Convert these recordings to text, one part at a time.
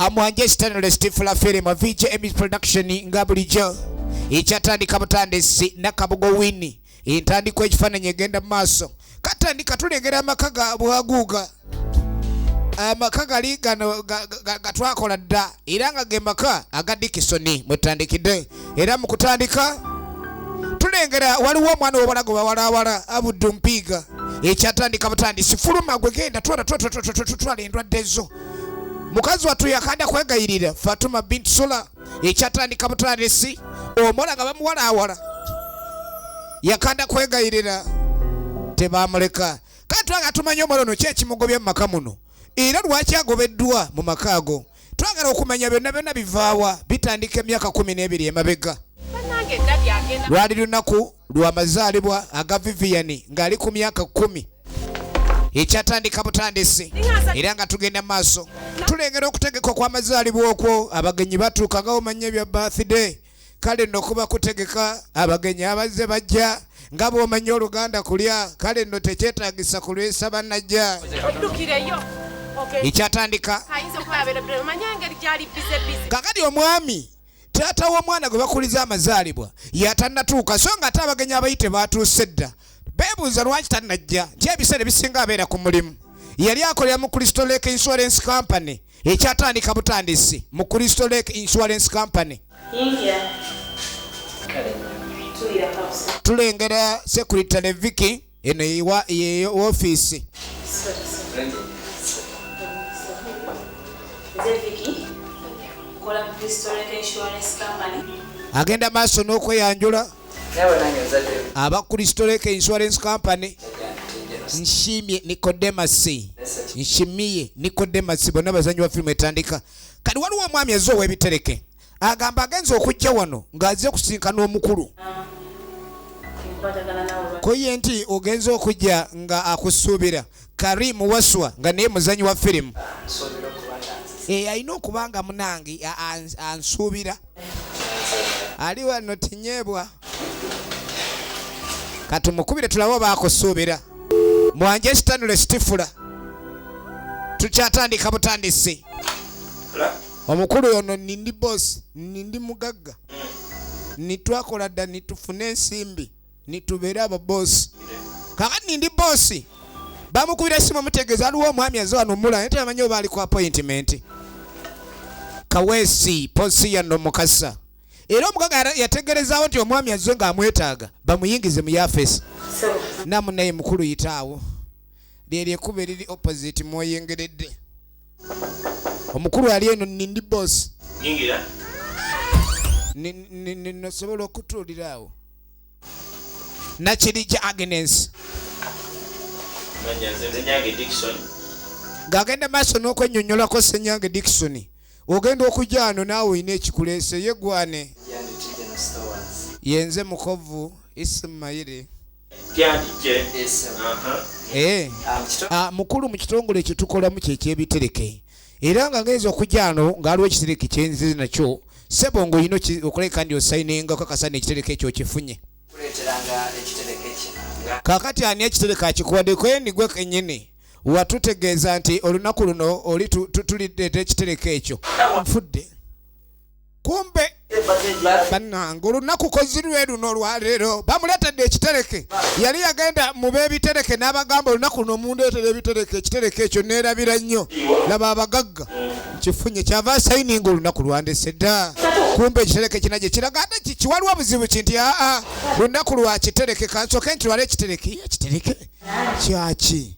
amwanje Stanley Stifler film VJM production nga bulijjo ekyatandika butandisi Nakabugo Winnie entandiko ekifaananyi egenda mu maaso katandika tulengera amaka bwaguuga amaka gali gano gatwakola dda era nga gembaka aga Dickson mwetandikidde era mu kutandika tulengera waliwo omwana w'obalago bawalawala Abuddu Mpiga ekyatandika butandisi fuluma gwe genda twala endwadde ezo mukazi watu yakanda kwegayirira Fatuma binti Sula ekyatandika butandisi omola nga bamuwalawala yakanda kwegayirira tebamuleka katwanga tumanya omolono kyekimugobya mu maka muno era lwaki agobeddwa mu makaago twagala okumanya byonna bivaawa bitandika emyaka 12 emabega lwali lunaku lw'amazaalibwa aga Vivian ng'ali ku myaka 10 ekyatandika butandisi era nga tugenda maaso tulengera okutegeka kw'amazaalibwa okwo abagenyi batuuka nga omanya ebya birthday kale nno kuba kutegeka abagenyi abazze bajja nga bw'omanya oluganda kulya kale nno tekyetaagisa kulwesa bannajja ekyatandika kakati omwami taata w'omwana gwe bakuliza amazaalibwa yatannatuuka so nga ate abagenyi abayite baatuuse dda beebuuza lwaki tannajja nti ebiseera ebisinga abeera ku mulimu yali akolera mu Crystal Lake Insurance Company ekyatandika butandisi mu Crystal Lake Insurance Company tulengera Secretary Vicky eno ye office agenda maaso n'okweyanjula aba Crystal Lake Insurance Company nshimye Nicodemus bonna bazanyi wa filmu etandika kati waliwo omwami azze ow'ebitereke agamba agenza okujja wano ng'azze kusinkana omukulu koye nti ogenza okujja nga akusuubira Karim Waswa nga naye muzanyi wa firimu alina okubanga munange ansuubira ali wano tinyebwa kati mukubire tulabe oba akusuubira mwanje Stanley Stifler tukyatandika butandisi omukulu ono nindi boss nindi mugagga nitwakola dda nitufune ensimbi nitubeera ababosi kakati nindi bosi bamukubira esimu mutegeeza aliwo omwami aze wano omula nti amanyi oba ali ku appointment Kaweesi posi yano Mukasa era omugagga yategerezaawo nti omwami aze ng'amwetaaga bamuyingize mu yafesi namunaye mukulu yitaawo lyeryo ekkuba eriri opposite mwoyengeredde omukulu ali eno nindi boss nyingira nosobola okutuulira awo Nakirija Agnes ng'agenda maaso n'okwennyonnyolako Senyange Dickson ogenda okujja wano naawe olina ekikuleese yeggwane yenze mukovu Ismail mukulu mu kitongole ekyo tukolamu kyekyebitereke era nga ngeza okujja wano ng'aliwo ekitereke kyenzize nakyo Sebongo olina okuleka ndi osayininga okakasana ekitereke ekyo kifunye kakati ani ekitereke akikuwaddeko enigwe kennyini watutegeeza nti olunaku luno oli tulideeta ekitereke ekyo nfudde kumbe bannange olunaku kozirwe luno olwaleero bamuleetedde ekitereke yali yagenda mu b'ebitereke n'abagamba olunaku luno mundeetera ebitereke ekitereke ekyo neerabira nnyo laba abagagga kifunye kyava asayininga olunaku lwandese dda kumbe ekitereke kina gye kiraga ate kiwaliwo buzibu kinti lunaku lwa kitereke kansoke nti lwala ekitereke kyaki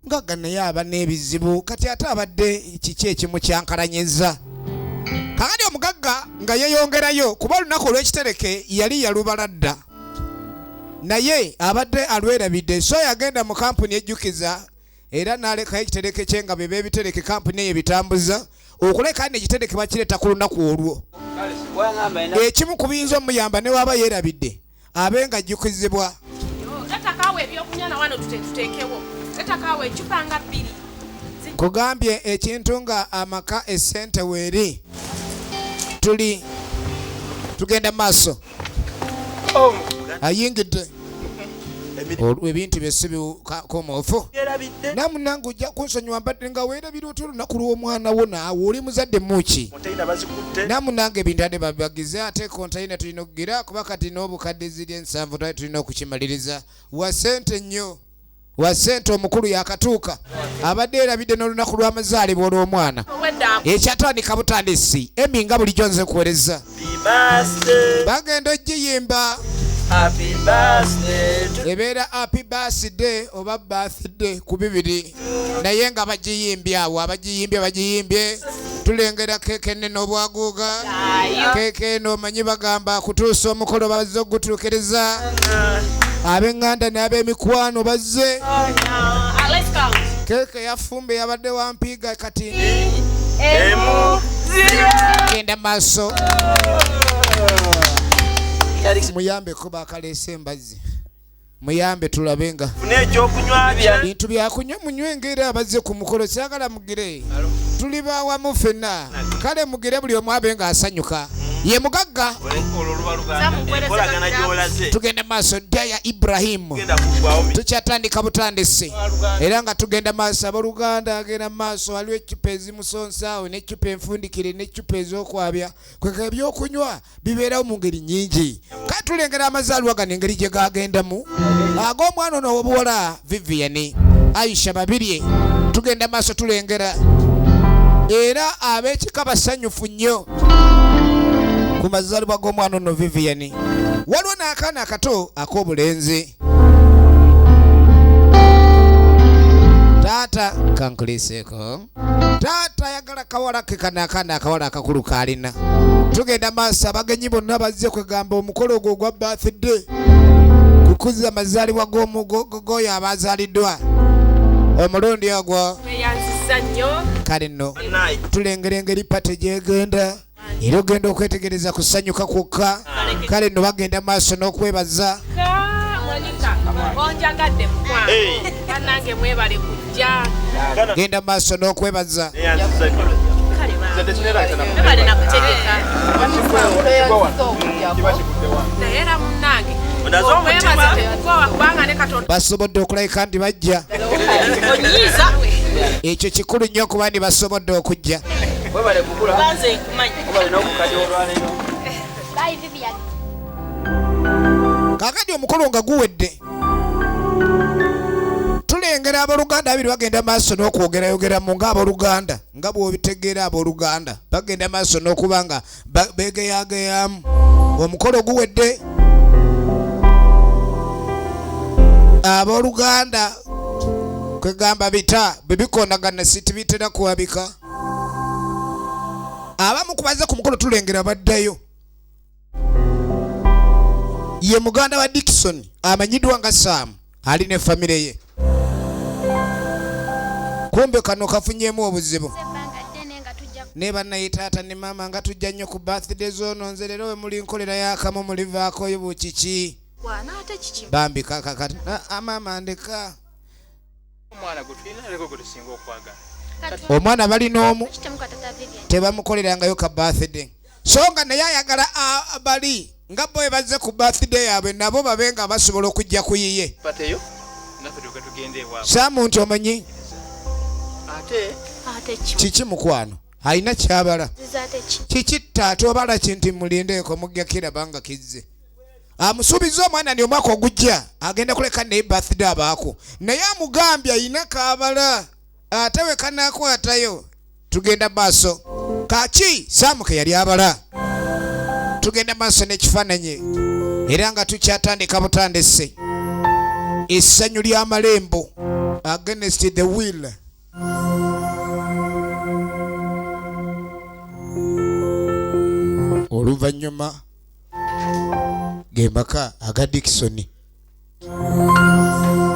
ngagga naye aba n'ebizibu kati ate abadde kiki ekimu kyankalanyizza kakati omugagga nga yeyongerayo kuba olunaku olw'ekitereke yali yalubala dda naye abadde alwerabidde so yagenda mu kampuni ejjukiza era n'alekayo ekitereke kye nga bebe ebitereke kampuni eyo bitambuza okuleka n'ekitereke bakireeta ku lunaku olwo ekimu ku biyinza omuyamba ne waba yeerabidde abe nga ajjukizibwa kugambye ekintu nga amaka essente weeri tugenda maaso ayingidde ebintu byesibi komofo namunange ojja kunsonyiwa mbadde nga weerabira otyo olunaku lw'omwana wo naawe oli muzadde muki namunange ebintu ade babibagize ate kontayina tulina okugira kuba kati n'obukadde ziri 7 twali tulina okukimaliriza wasente nnyo wasente omukulu yakatuuka abadde erabidde n'olunaku lw'amazaalibwa olw'omwana ekyatandika butandisi eminga bulijjo nze kuweereza bagenda ogiyimba ebeera happy birthday oba birthday ku bibiri naye nga bagiyimbye awo abagiyimbye tulengera keeke nene obwaguuga keeke eno omanyi bagamba kutuusa omukolo bazze okugutuukiriza ab'eŋŋanda n'ab'emikwano bazze keeke yafumbe yabadde wampiiga kati genda maaso muyambe kuba akaleese embazzi muyambe tulabenga bintu byakunywa munywengera abazze ku mukolo kyagala mugire tuli bawamu ffenna kale mugire buli omu abe nga asanyuka ye mugagga tugenda maaso dda ya Ibrahimu tukyatandika butandisi era nga tugenda maaso abooluganda agenda maaso waliwo eccupa ezimusonsaawo n'eccupa enfundikire n'eccupa ez'okwabya kweka ebyokunywa bibeerawo mu ngeri nnyingi kale tulengera amazaalibwa gano engeri gye gagendamu ag'omwana ono obuwala Vivian Aisha babirye tugenda maaso tulengera era ab'ekika basanyufu nnyo ku mazaalibwa g'omwana ono Vivian waliwo n'akaana akato ak'obulenzi taata kankuliseeko taata ayagala kawala ke kana akaana akawala akakulu kaalina tugenda maaso abagenyi bonna bazze kwegamba omukolo ogwo ogwa birthday kukuza amazaalibwa g'oyo abazaaliddwa omulundi ogwo kale nno tulengera engeri pate gyegenda era ogenda okwetegereza kusanyuka kwokka kale nno bagenda maaso n'okwebaza genda maaso n'okwebaza basobodde okulabika nti bajja ekyo kikulu nnyo kuba ndi basobodde okujja kakati omukolo nga guwedde tulengera abooluganda abiri bagenda maaso n'okwogerayogeramu ng'abooluganda nga bw'obitegeera abooluganda bagenda maaso n'okuba nga begeyageyamu omukolo guwedde abooluganda kwegamba bita bebikonagana sitibitera kuwabika abamu kubaze ku mukolo tulengera baddayo ye muganda wa Dickson amanyiddwa nga Sam ali ne famire ye kumbe kano kafunyemu obuzibu ne bannaye taata ne maama nga tujja nnyo ku birthday zoono nze leero we muli nkolera yakamu mulivaakoyo bukiki bambi kakakati amaama ndeka omwana balina omu tebamukolerangayo ka birthday so nga naye ayagala bali nga bo bazze ku birthday yaabwe nabo babe nga basobola okujja ku yiye Samu nti omanyi kiki mukwano alina kyabala kiki taata obala kinti mulindeeko mugya kirabanga kizze amusuubiza omwana ni omwaka ogujja agenda kuleka naye birthday abaako naye amugambye ayina kaabala ate we kanaakwatayo tugenda maaso kaki Samu ke yali abala tugenda maaso n'ekifaananyi era nga tukyatandika butandise essanyu ly'amalembo against the will oluvannyuma gembaka aga Dickson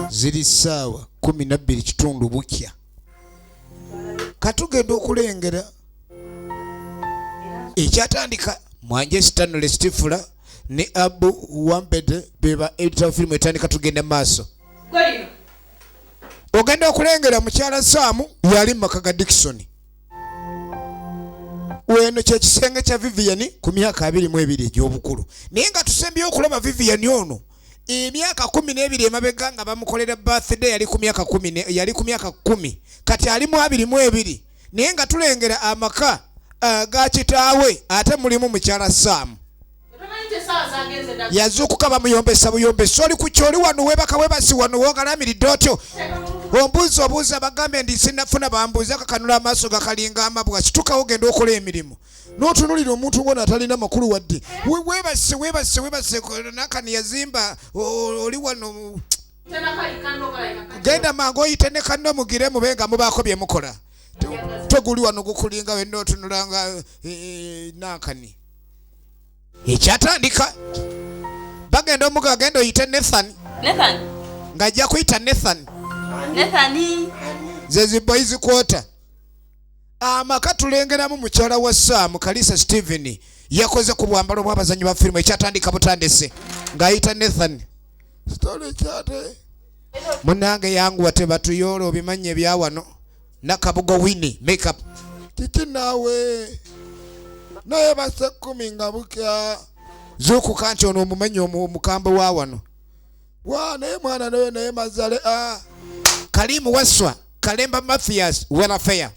ziri ssaawa 12 kitundu bukya katugenda okulengera ekyatandika Mwanje Stanley Stifula ne Abu Wambede beba editor film etandika tugenda maaso ogenda okulengera mukyala Samu yali maka ga Dickson weno kyekisenge kya Vivian ku myaka 22 egy'obukulu naye nga tusembyeyo okulaba Vivian ono emyaka 12 emabega nga bamukolera birthday yali ku myaka 10 kati ali mu 22 naye nga tulengera amaka ga kitaawe ate mulimu mukyala Sam yazuukuka bamuyombesa buyombesa oli ku kyoli wano webaka webasi wano wogalamiridde otyo obuuza bagambe ndi sinafuna bambuuza kakanula amaaso gakalinga amabwa situkawo genda okola emirimu n'otunulira omuntu ng'ono atalina makulu wadde webase nakani yazimba oli wano genda mangu oyite ne kanno mugire mube nga mubaako bye mukola toguli wano gukulinga wenna otunulanga nakani ekyatandika bagenda omuga agenda oyite Nathan ng'ajja kuyita Nathan zezi boys quarter amaka tulengeramu mukyala wa Sam Kalisa Steven yakoze ku bwambalo bw'abazanyi ba firimu ekyatandika butandise ng'ayita Nathan story kyate munange yangu wate batuyolo obimanye ebya wano Nakabugo Winnie makeup kiki nawe naye basa 10 nga bukya zuku kancho ono omumenye omukamba wa wano naye mwana naye mazale Kalimu Waswa Kalemba Mathias welfare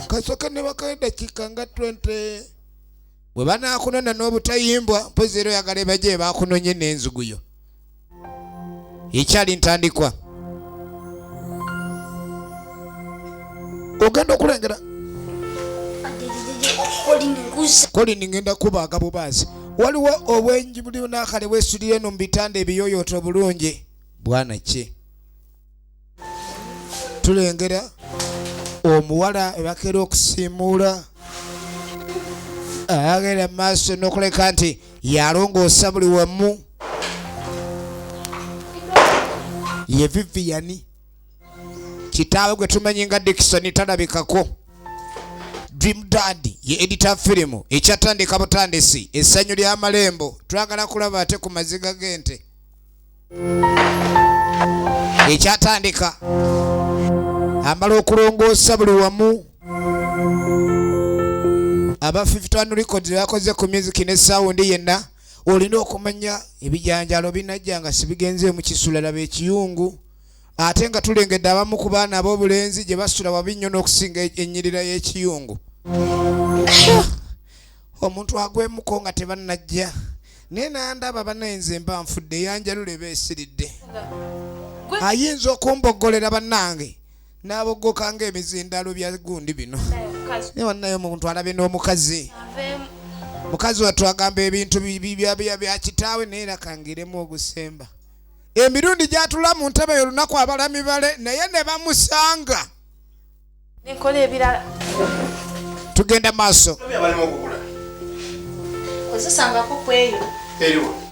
kasoka ne bakawenda kikanga 20 bwe banaakunona n'obutayimbwa mpozero yagaleba gye bakunonye n'enzuguyo ekyali ntandikwa ogenda okulengera Colin ngenda kubaaga bubazi waliwo obwenji buli nakale bwesudire eno mu bitanda ebiyoyooto obulungi bwana ki tulengera omuwala ebakera okusimuula ayagera maaso n'okuleka nti yalongoosa buli wamu ye Vivian kitaawe gwe tumanyi nga Dickson talabikako Dream Dad ye editor firimu ekyatandika butandisi essanyu lya malembo twagala kulaba ate ku maziga g'ente ekyatandika amala okulongoosa buli wamu aba 51 records yakoze ku music ne sound yenna olina okumanya ebijanjalo binajja nga sibigenze mu kisula ekiyungu ate nga tulengedde abamu ku baana ab'obulenzi gye basula wabinyo n'okusinga ennyirira y'ekiyungu omuntu agwemuko nga tebannajja naye nandaba banayenze mba nfudde yanjalule beesiridde ayinza okumboggolera bannange n'aboggoka ng'emizindalo bya gundi bino naye wannayo omuntu alabe n'omukazi mukazi wattu agamba ebintu bya kitaawe naye nakangiremu ogusemba emirundi gyatula mu ntebe y'olunaku abalami bale naye ne bamusanga nekola ebirala tugenda maaso ozisangako kweyo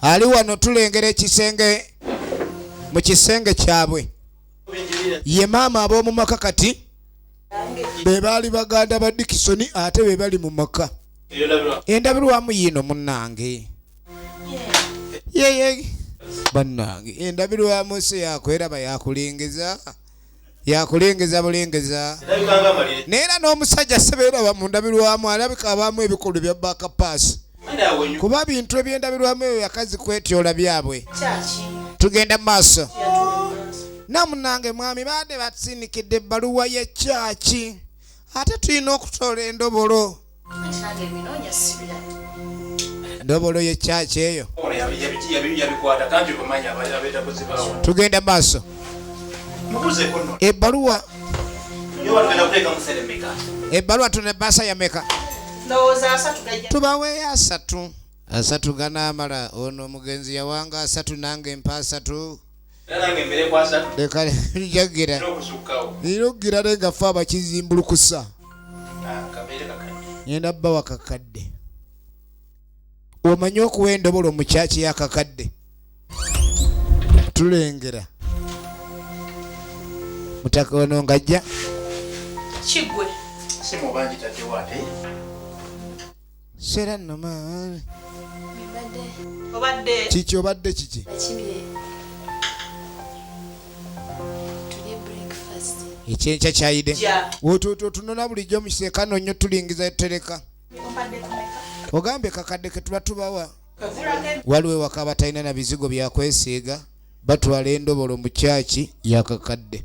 ali wano tulengera ekisenge mu kisenge kyabwe ye maama ab'omu maka kati be baali baganda ba Dickson ate be bali mu maka endabirwamu yino munnange yeye bannange endabirwamu se yakweraba yakulengeza bulengeza neera n'omusajja sebeeraba mu ndabirwamu alabika abaamu ebikulu bya bakapaasi kuba bintu ebyendabirwamu eyo yakazi kwetyola byabwe tugenda mu maaso namunange mwami baade batusindikidde ebbaluwa y'ekyaki ate tulina okutoola endobolo ndobolo y'ekyaki eyo tugenda maaso ebbaluwa tuna basa ya meka tubaweeyo 3 ganaamala ono omugenzi yawanga 3 nange mpa 3 leka lijagira lirugira lenga fe abakizimbulukusa ngenda bba wakakadde omanyi okuwa endobolo mu kyaki yakakadde tulengera mutaka ono ngajja kigwe simubanji tadde wate sera nnoma obadde kiki obadde kiki ekyenkya kyayide otunona bulijjo mukiseeka nonnyo tulingiza tereka ogambye kakadde ke tuba tubawa waliwo waka batalina na bizigo byakwesiiga batwala endobolo mu kyaki yakakadde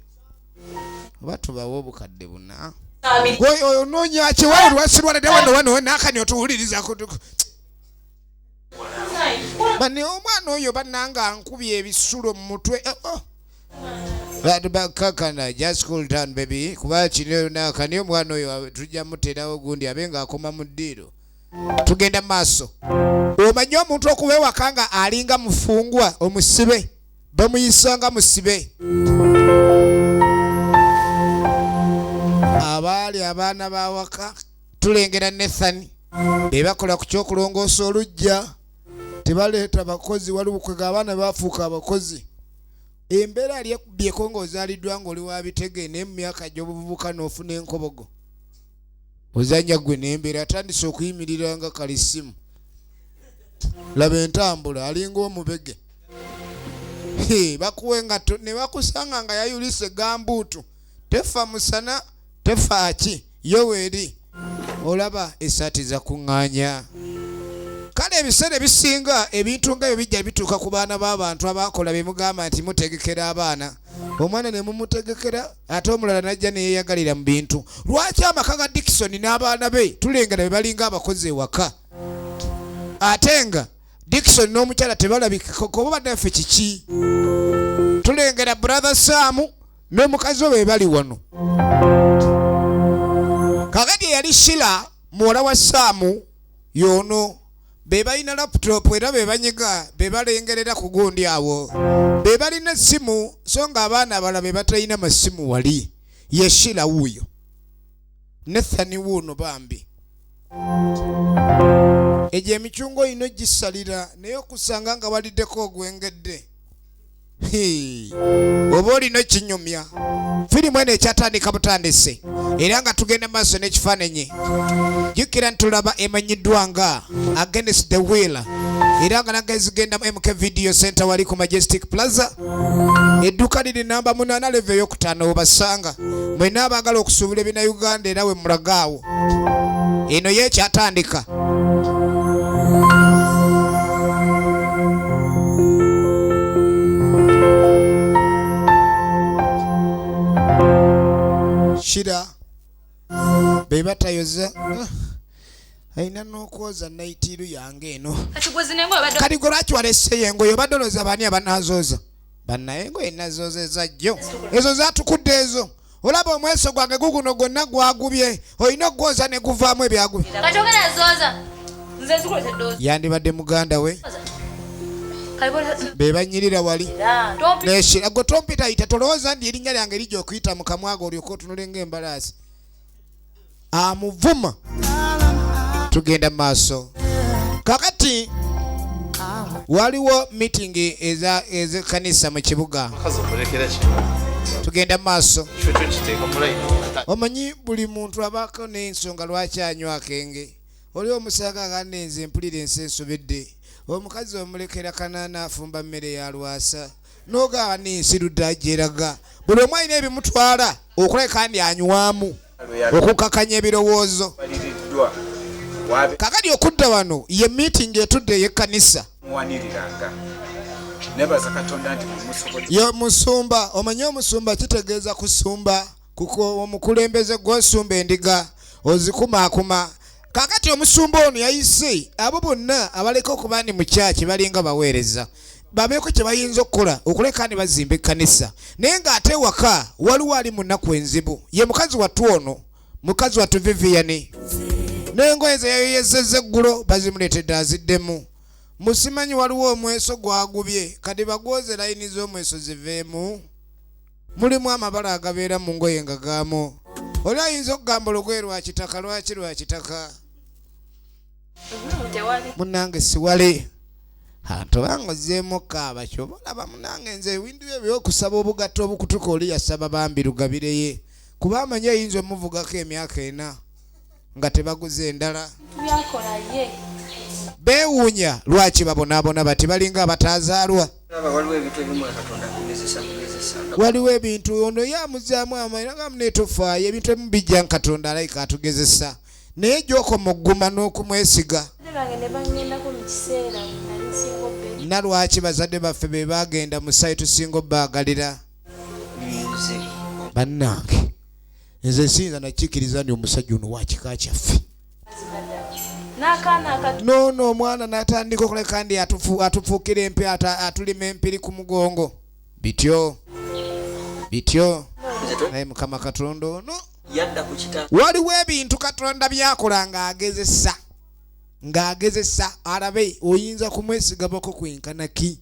oba tubawa obukadde buna oyo noonya kiwawo lwasirwaladde wano nakani otuwuliriza bani omwana oyo bannanga ankubye ebisulo mu mutwe kakana just cool down baby kuba kino nakani omwana oyo tujja muterawo gundi abenga akoma mu ddiiro tugenda maaso omanyi omuntu okuba ewaka nga alinga mufungwa omusibe bamuyisanga musibe abaali abaana bawaka tulengera Nathan bebakola ku kyokulongoosa olujja tebaleeta bakozi waliwo kwega abaana bafuuka abakozi embeera ali ekubyeko ng'ozaaliddwa ng'oli wa bitege naye mu myaka gy'obuvubuka n'ofuna enkobogo ozanya gwe n'embeera atandise okuyimirira nga kalisimu laba entambula alinga omubege bakuwe nga ne bakusanga nga yayulise gambuutu tefa musana tefa ki yoweeri olaba esaati za kuŋŋaanya kale ebiseera ebisinga ebintu nga byo bijja bituuka ku baana b'abantu abakola be mugamba nti mutegekera abaana omwana ne mumutegekera ate omulala najja neyeyagalira mu bintu lwaki amaka ga Dickson n'abaana be tulengera be balinga abakozi ewaka ate nga Dickson n'omukyala tebalabika koba badaffe kiki tulengera brother Sam n'omukazi we bali wano kakati yali Shila muwala wa Sam yono be balina laptop era be banyiga be balengerera ku gundi awo be balina simu so nga abaana abala be batalina masimu wali ye Shila wuyo Nathan wuno bambi eje emichungo ino gisalira naye okusanga nga waliddeko ogwengedde oba olina kinyumya firimu eno ekyatandika butandise era nga tugenda maaso n'ekifaananyi jjukira ntulaba emanyiddwa nga Against the Wheel era nga naga ezigenda mu MK Video Center wali ku Majestic Plaza edduuka liri namba 8 level ey'okutaano obasanga mwena abaagala okusuubula ebina Uganda era we mulagaawo eno yekyatandika Shira beba tayoza aina n'okwoza naitiru yange eno kati gwe lwaki walese yengo yo badoloza bani abanazooza bannayengo enazooza jjo ezo zatukudde ezo olaba omweso gwange guguno gwonna gwagubye olina okwoza ne guvaamu ebyagubye yandibadde muganda we bebanyirira wali neshira gwe tompita ite tolowooza ndi erinnya lyange lijja okuyita mu kamwago olyoka otunulenga embalaasi amuvuma tugenda maaso kakati waliwo meeting ez'ekkanisa mu kibuga tugenda maaso omanyi buli muntu abaako n'ensonga lwaki anywa akenge oli omusanga aganda nze mpulira ensi ensobedde omukazi omulekera kanaana afumba mmere ya lwasa n'ogaba n'ensi ludda gyeraga buli omu alina ebimutwala okuleka kandi anywamu okukakanya ebirowoozo kakati okudda wano ye meeting etudde ey'ekkanisa yo musumba omanyi omusumba kitegeeza kusumba kuko omukulembeze gw'osumba endiga ozikumaakuma kakati omusumba ono yayise abo bonna abaleka okuba ndi mu kyaki balinga baweereza babeeko kye bayinza okukola okuleka ndi bazimba ekkanisa naye ng'ate waka waliwo ali mu nnaku enzibu ye mukazi wattu ono mukazi wattu Vivian n'engoye ze yayoyezezza eggulo bazimuleetedde aziddemu musimanyi waliwo omweso gwagubye kati bagwoze layini z'omweso ziveemu mulimu amabala agabeera mu ngoye nga gaamu oli ayinza okugamba olugoye lwa kitaka lwaki lwa kitaka munange siwale tobanga ozzeemu kaaba kyoba olaba munange nze ebintu byo ebyokusaba obugatto obukutuka oli yasaba bambi lugabireye kuba amanyi ayinza omuvugako emyaka 4 nga tebaguze endala beewuunya lwaki babonaabona bati balinga abatazaalwa waliwo ebintu ono yamuzaamu amayina nga muneetofaayo ebintu ebimu bijja Katonda alayika atugezesa naye gy'okoma ogguma n'okumwesiga nalwaki bazadde baffe be bagenda mu site tusinga obbagalira bannange nze siyinza nakikkiriza nti omusajja ono wakika kyaffe nono omwana natandika okola kandi atufuukira empi atulima empiri ku mugongo bityo naye mukama katonda ono waliwo ebintu katonda byakola ng'agezesa arabe oyinza kumwesigabako kwenkanaki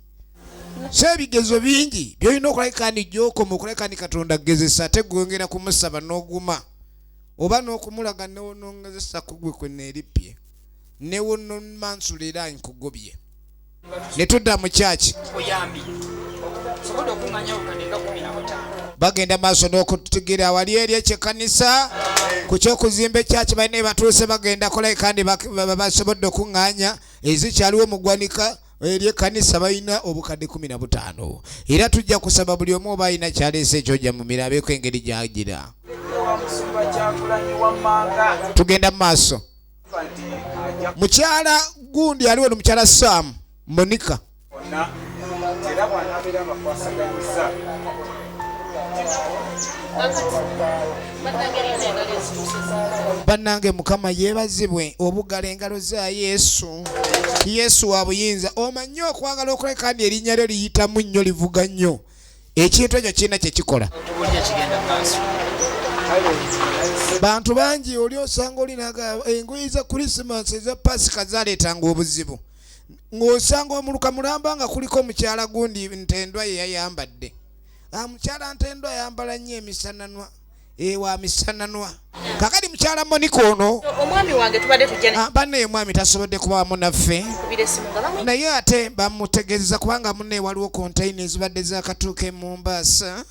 so ebigezo bingi byolina okola kandi gyokoma okola kandi katonda agezesa ate gwongera kumusaba n'oguma oba n'okumulaga newonongezesa kugwe kweneeripye newonomansulira nkugobye netudda mu kyaki bagenda maaso n'okutugira wali eri ekyekanisa ku kyokuzimba ekyaki balina batuuse bagenda kola kandi basobodde okuŋŋaanya ezikyaliwo mu ggwanika eri ekkanisa balina obukadde 15 era tujja kusaba buli omu oba alina kyaleese ekyojja mu mirabeeko engeri gyagira tugenda mu maaso mukyala gundi aliwo nomukyala Sam Monica bannange mukama yeebazibwe obugala engalo za Yesu wa buyinza omanyi okwagala okola kandi erinnya lyo liyitamu nnyo livuga nnyo ekintu ekyo kirina kyekikola bantu bangi oli osanga olinaga engoye za Christmas eza Pasika zaleetanga obuzibu ng'osanga omuluka mulamba nga kuliko omukyala gundi ntendwa ye yayambadde mukyala ntendwa yambala nnyo emisananwa ewa misananwa kakati mukyala Monica ono omwami wange tubadde tujja banne mwami tasobodde kubamu naffe naye ate bamutegeeza kubanga munne waliwo kontaina ezibadde zakatuuka e Mombasa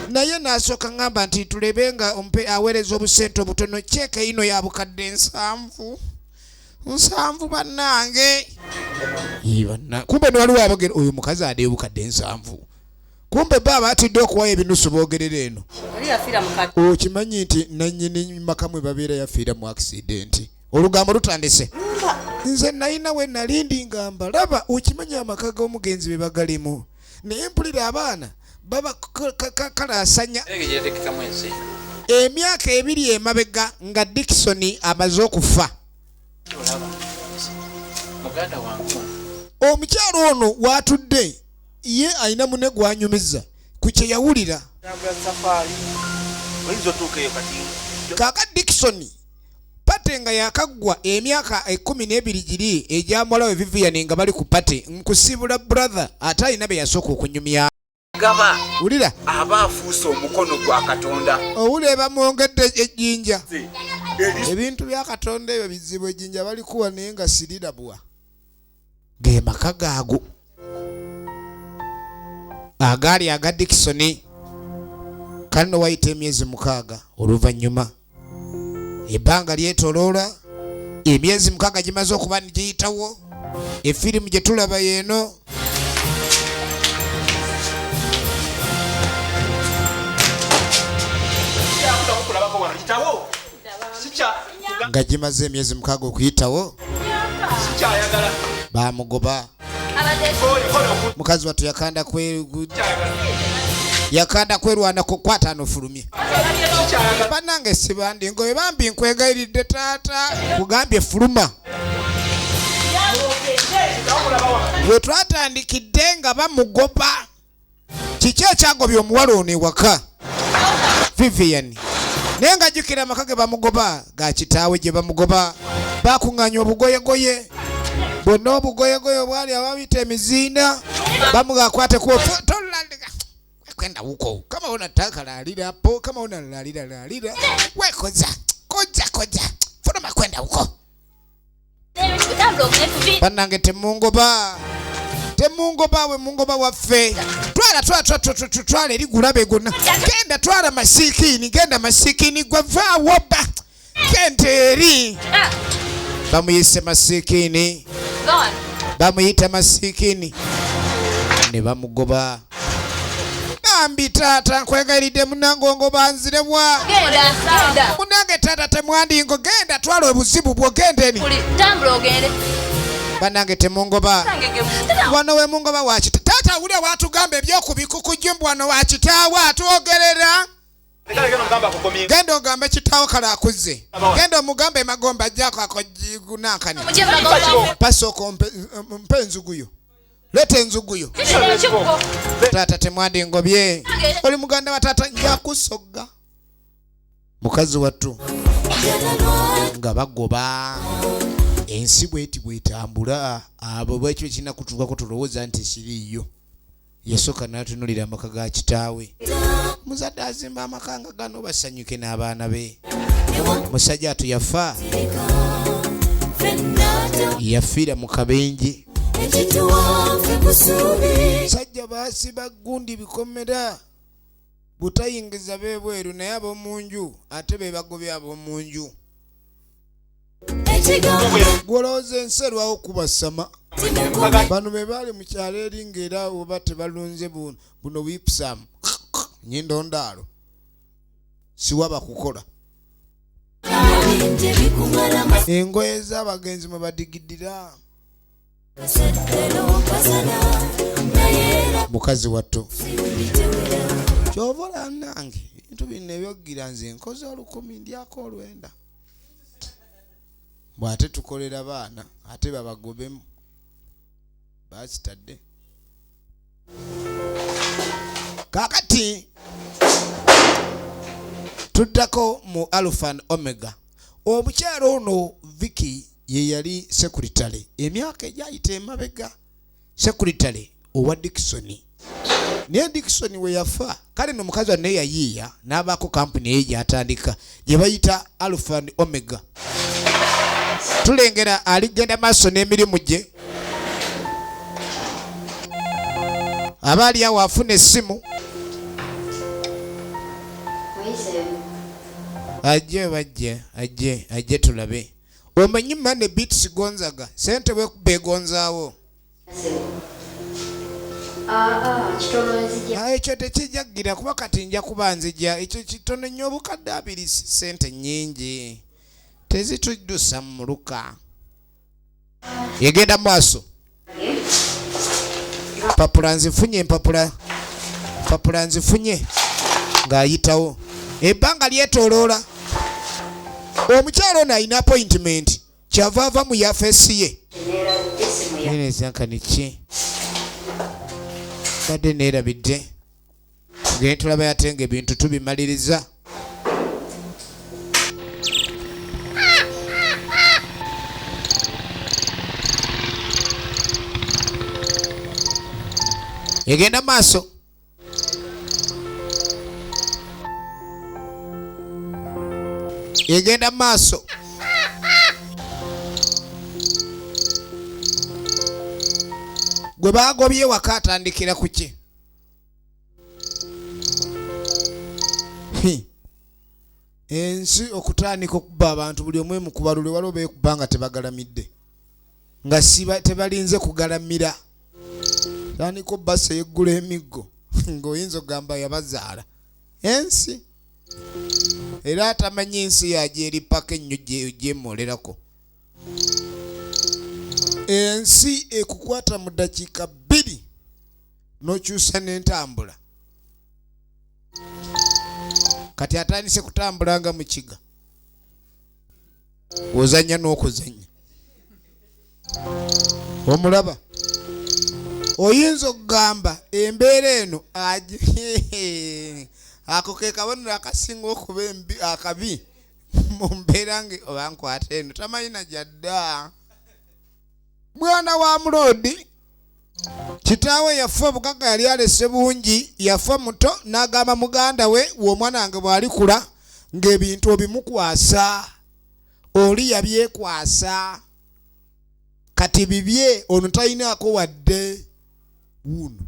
naye n'asooka ngamba nti tulebe nga aweereza obusente obutono kyeka ino ya bukadde 7 bannange kumbe newaliwo abagenda oyo mukazi adeyo bukadde 7 kumbe baba atidde okuwayo ebinusu boogerera eno okimanyi nti nannyini maka mwe babeera yafiira mu accident olugambo lutandise nze nalina we nalindi ngamba laba okimanyi amaka g'omugenzi be bagalimu naye mpulira abaana baba kalasanya emyaka 2 emabega nga Dickson amaze okufa omukyalo ono watudde ye alina munne gwanyumiza ku kye yawulira kaka Dickson pate nga yakaggwa emyaka 12 giri egyamwalawe Vivian nga bali ku pate nkusibula brother ate alina be yasooka okunyumya gaba ulira abaafuusa omukono gwa Katonda owule bamwongedde ejjinja ebintu bya Katonda ebyo bizibu ejjinja balikuwa naye nga sirirabwa ge maka gaago agaali aga Dickson kano wayita emyezi 6 oluvannyuma ebbanga lyetoloola emyezi 6 gimaze okuba nigiyitawo efirimu gye tulaba yeeno nga gimaze emyezi 6 okuyitawo bamugoba mukazi watu yakanda kwerwana kukwata nofulumye banange sibandi ngoye bambi nkwegayiridde taata kugambye fuluma bwe twatandikidde nga bamugoba kiki ekyagobya omuwala ono ewaka Vivian naye nga jjukira amaka ge bamugoba ga kitaawe gye bamugoba bakuŋŋaanya obugoyegoye bonna obugoyegoye obwali ababita emizinda bamugakwate kutolalika kwenda huko kama unataka lalira hapo kama una lalira we koja funa kwenda huko banange temungoba we mungoba waffe twala erigulabe gonna genda masikini gwava woba kenteri bamuyise masikini bamuyita masikini ne bamugoba bambi taata nkwegayiridde munangongo banzirebwa Genda. munange taata temwandingo genda twala obuzibu bw'ogendeni Tambula ogende. banange temungoba wano we mungoba wakita taata awulira watugamba ebyokubikukujjumbu wano wakitaawo atwogerera genda ogambe kitaawo kale akuzze genda omugambe emagomba ajjako akogigunankani pasoko mpe enzuguyo leta enzuguyo taata temwandingobye oli muganda wa taata njakusogga mukazi wattu nga bagoba ensi bweti bwetambula abo bwekyo kirina kutuukako tulowooza nti kiriiyo yasooka n'atunulira amaka ga kitaawe muzadde azimba amaka nga gano basanyuke n'abaana be musajja atu yafa yafiira mu kabenje sajja baasiba gundi bikomera butayingiza beebweru naye ab'omunju ate be bagobye ab'omunju gwolowooza ensi erwawo kubasama bano be baali mu kyalo eri ng'era oba tebalunze buno wipusamu nyindo ndaalo siwaba kukola engoye z'abagenzi mwe badigiddira mukazi watto kyova olannange ebintu bino ebyoggira nze nkoze olukumi ndyako olwenda bw'ate tukolera baana ate babagobemu bakitadde kakati tuddako mu Alpha and Omega omukyala ono Vicky ye yali sekuritale emyaka egyayita emabega sekuritale owa Dickson naye Dickson we yafa kale n'omukazi wanne yayiiya n'abaako kampuni eye gyatandika gye bayita Alpha and Omega tulengera aligenda maaso n'emirimu gye abaali awo afuna essimu ajje tulabe omanyi mane Beats Gonzaga sente bwe begonzaawo ekyo tekijjagira kuba kati nja kuba nzija ekyo kitono nnyo obukadde 2 sente nnyingi tezitujjusa mu muluka yegenda maaso empapula nzifunye ng'ayitawo ebbanga lyetooloola omukyalo ono alina appointment kyava ava mu yafeesi ye nenesankaniki badde neerabidde tugende tulaba ate nga ebintu tubimaliriza egenda maaso egenda maaso gwe bagobye waka atandikira ku ki ensi okutandika okuba abantu buli omwe mu kubalule waliwo beekuba nga tebagalamidde nga tebalinze kugalamira tandika obbasa yeggula emiggo ng'oyinza okugamba yabazaala ensi era atamanyi ensi yaje eri paka ennyo gyemolerako ensi ekukwata mu ddakiika 2 n'okyusa n'entambula kati atandise kutambula nga mu kiga ozanya n'okuzanya omulaba oyinza okugamba embeera eno ako ke kabonero akasinga okuba akabi mu mbeera nge oba nkwata eno tamanyi na jadda mwana wa Mulodi kitaawe yafa obugaga yali alese bungi yafa muto n'agamba muganda we w'omwana wange bw'alikula ng'ebintu obimukwasa oli yabyekwasa kati bibye ono talinaako wadde wuno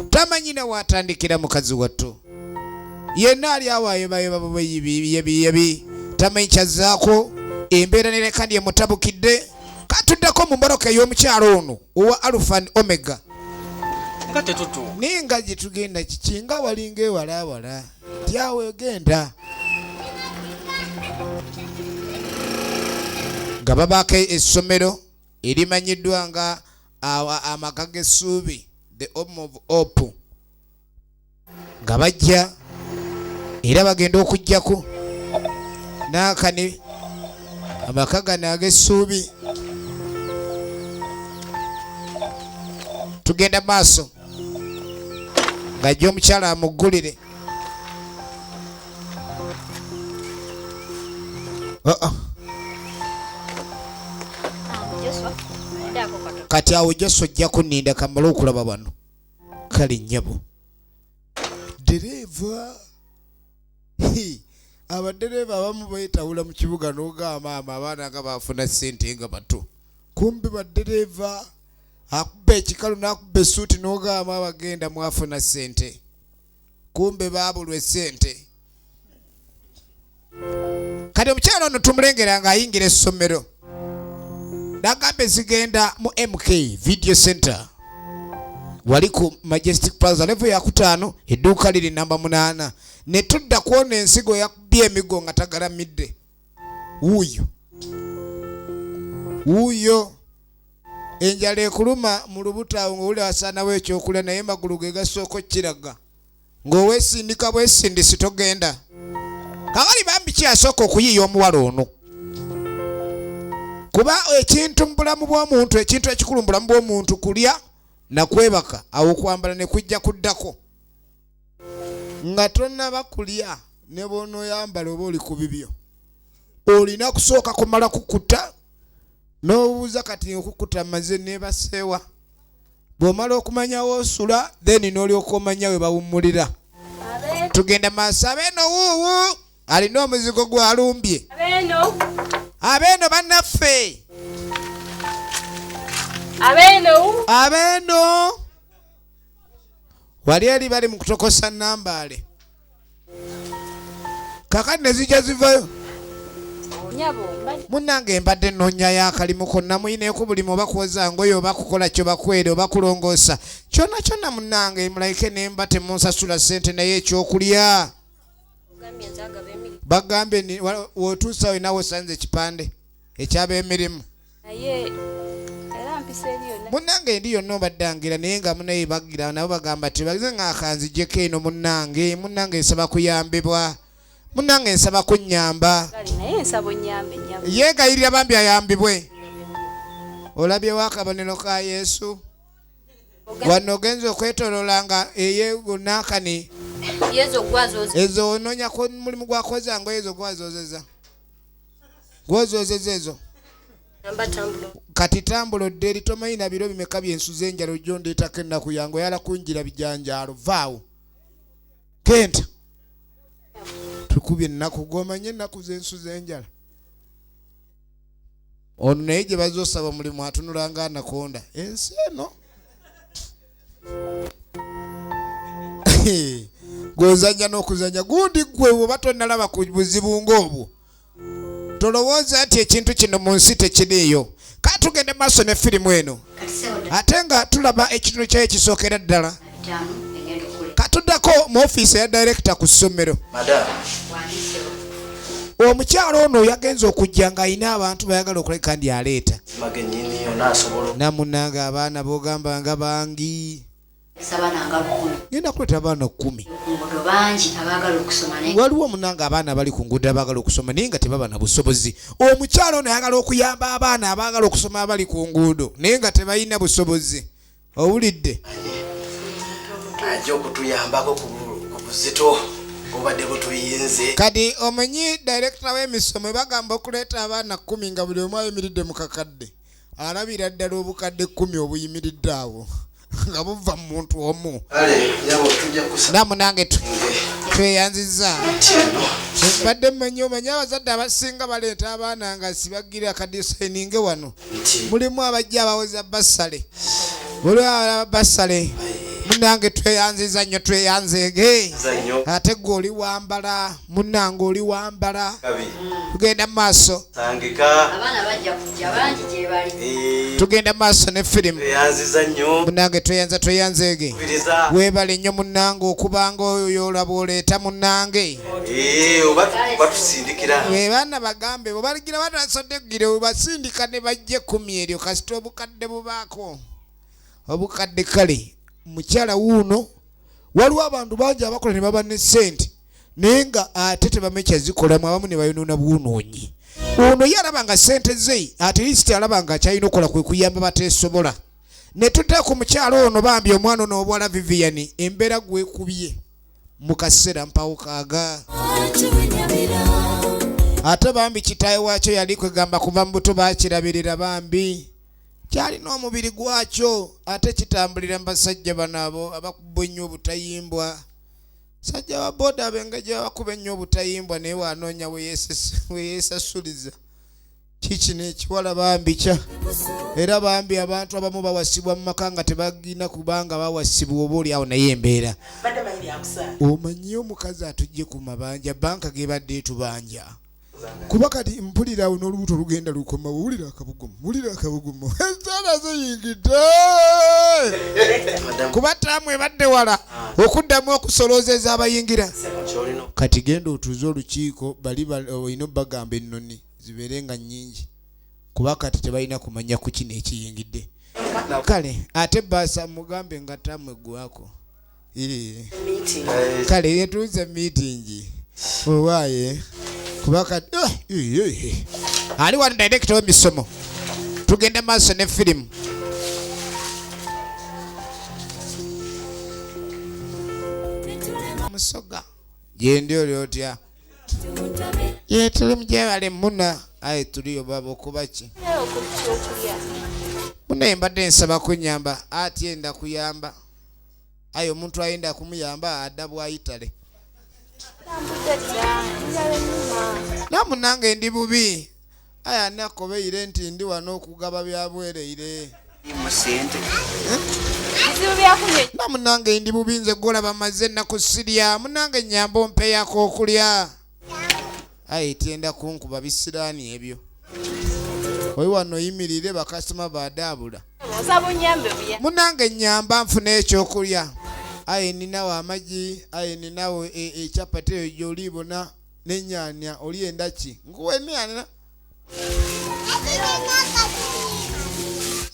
tamanyi na watandikira mukazi watto yenna ali awo ayobayoba yebi tamanyi kyazzaako embeera nereka ndi emutabukidde katuddako mu mbaloka ey'omukyalo ono owa Alpha and Omega nga tetutu ninga gitugenda kikinga walinga ewalawala tyawe genda nga babaako essomero erimanyiddwa nga amaka g'essuubi the home of hope nga bajja era bagenda okugjaku n'akani amaka gano ag'essuubi tugenda maaso ng'ajja omukyala amuggulire kati awo Joshua ojja kunninda kamala okulaba bano kale nnyabo dereeva abadereeva abamu beetawula mu kibuga n'ogamba abaana nga baafuna ssente nga bato kumbi badereeva akuba ekikalu n'akuba essuuti n'ogamba abagenda mwafuna ssente kumbe baabulwa essente kati omukyala ono tumulengera ng'ayingira essomero nagambe zigenda mu MK Video Center wali ku Majestic Plaza level ya 5 edduuka liri namba 8 ne tudda kuona ensigo yakubye emigo nga tagalamidde wuuyo enjala ekuluma mu lubutaawo ng'owulira wasaanawo ekyokulya naye magulu ge gasooka kiraga ng'oweesindika bwesindisi togenda kakali bambi kyasooka okuyiiya omuwala ono kuba ekintu mu bulamu bw'omuntu ekintu ekikulu mu bulamu bw'omuntu kulya nakwebaka awo okwambala ne kujja kuddako nga tonnaba kulya ne bw'onooyambala oba oli ku bibyo olina kusooka kumala kukuta n'obuuza kati okukuta maze neebaseewa bw'omala okumanyawo osula then n'olyoka omanya we bawummulira tugenda maaso abeeno wuuwu alina omuzigo gwalumbye abeeno bannaffe abeeno wali eri bali mu kutokosa Nambaale kakati ne zijja zivayo munnange mbadde nnoonya y'akalimu konna muyineeko buli mu bakwoza ngoyo oba kukola kyo bakwere oba kulongoosa kyonna kyonna munnange mulayike nemba temunsasula ssente naye ekyokulya bagambye wotuusa we nawe osanze ekipande ekyab'emirimu munnange ndi yonna obaddangira naye nga munaye bagira nabo bagamba tibaze ng'akanzijjeko eno munnange nsaba kuyambibwa munnange nsaba kunnyamba yeegayirira bambi ayambibwe olabyewo akabonero ka Yesu wano ogenza okwetolola nga eyenaakani ezo onoonyako mulimu gwakoza ngo ezo gwazozeza ezo kati tambula odde eri tomayina biro bimeka byensuza enjala ojjo ndeetako ennaku yange oyala kunjira bijanjaalo vaawo kenta tukubye ennaku gomanye ennaku zensuza enjala ono naye gye bazosaba mulimu atunulanga anakonda ensi eno gwozanya n'okuzanya gundi gwe oba tonnalaba ku buzibu ng'obwo tolowooza nti ekintu kino mu nsi tekiriiyo katugende maaso ne firimu eno ate nga tulaba ekitundu kyayo kisookera ddala katuddako mu ofiisi ya director ku ssomero omukyalo ono yagenza okujja ng'ayina abantu bayagala okuleka ndi aleeta namunanga abaana b'ogamba nga bangi ngenda kuleeta abaana 10 waliwo munanga abaana bali ku nguudo abaagala okusoma naye nga tebaba na busobozi omukyalo ono ayagala okuyamba abaana abaagala okusoma abali ku nguudo naye nga tebalina busobozi owulidde ajja okutuyambako ku buzito obadde butuyinze kati omanyi director w'emisomo bagamba okuleeta abaana 10 nga buli omu ayimiridde mu kakadde alabira ddala obukadde 10 obuyimiridde awo nga buva mu muntu omu namunange tweyanziza badde mmanyi omanyi abazadde abasinga baleeta abaana nga sibagira akadisaininge wano mulimu abajja abaweza basale buli basale Munange tweyanziza nnyo tweyanzeege. Zanyo. Ate gwe oli wambala. Munange oli wambala. Kabi. Tugenda maaso. Sangika. Abaana bajja kujja bangi gye bali. Tugenda maaso ne firimu. Tweyanziza nnyo. Munange tweyanzeege. Kubiriza. Weebale nnyo munnange okubanga oyo y'olaba oleeta munnange. Oba tusindikira. Baana bagambe bwebaligira batasodegire webasindika ne bajja 10 eryo kasita obukadde bubaako. Obukadde kale mukyala wuuno waliwo abantu bangi abakola ne baba ne ssente naye nga ate tebamenya zikolamu abamu ne bayonoona buwunoonyi. Ono ye alabanga ssente ze ate lisiti alabanga akyalina okukola kwe kuyamba bateesobola. Ne tuteeka ku mukyala ono bambi omwana ono obwala Vivian embeera gwekubye mu kaseera mpawo kaaga. Ate bambi kitaawe waakyo yali kwegamba kuva mu buto baakirabirira bambi. Kyalina omubiri gwakyo ate kitambulira mu basajja bano abo abakuba ennyo obutayimbwa. Sajja wa boda abenga gye bakuba ennyo obutayimbwa naye wanoonya we yeesasuliza. Kiki n'ekiwala bambi kya. Era bambi abantu abamu bawasibwa mu maka nga tebagina kubanga bawasibwa oba oli awo naye embeera. Omanyi omukazi atujje ku mabanja banka gebadde etubanja. Kuba kati mpulira awo n'olubuto lugenda lukoma wulira akabugumu ensala ziyingidde kuba taamu ebadde wala okuddamu okusolooza abayingira. Kati genda otuuze olukiiko bali olina bagamba ennoni zibeerenga nnyingi kuba kati tebalina kumanya ku kino ekiyingidde. Kale ate baasa mugambe nga taamu eggwako. Kale yetuuze miitingi owaaye kubaka ali wano director w'emisomo. Tugenda maaso ne firimu. Musoga gyendi oli otya ye tuli mujebale muna aye tuliyo baba okuba ki muna mbadde nsaba kunyamba ati enda kuyamba aye omuntu ayenda kumuyamba adda bwayitale. Namunange ndi bubi aya nakobeire nti ndi wano okugaba byabwereire namunange ndi bubi nze golaba maze nakusirya munange nyambo mpeyako okulya aye tienda kunkuba bisiraani ebyo oyi wano yimirire bakasoma badabula munange nyamba nfuna ekyokulya. Aye ninawo amagi aye ninawo echapati eyo gy'olibona n'ennyanya oli endaki nkuwa ennyanya.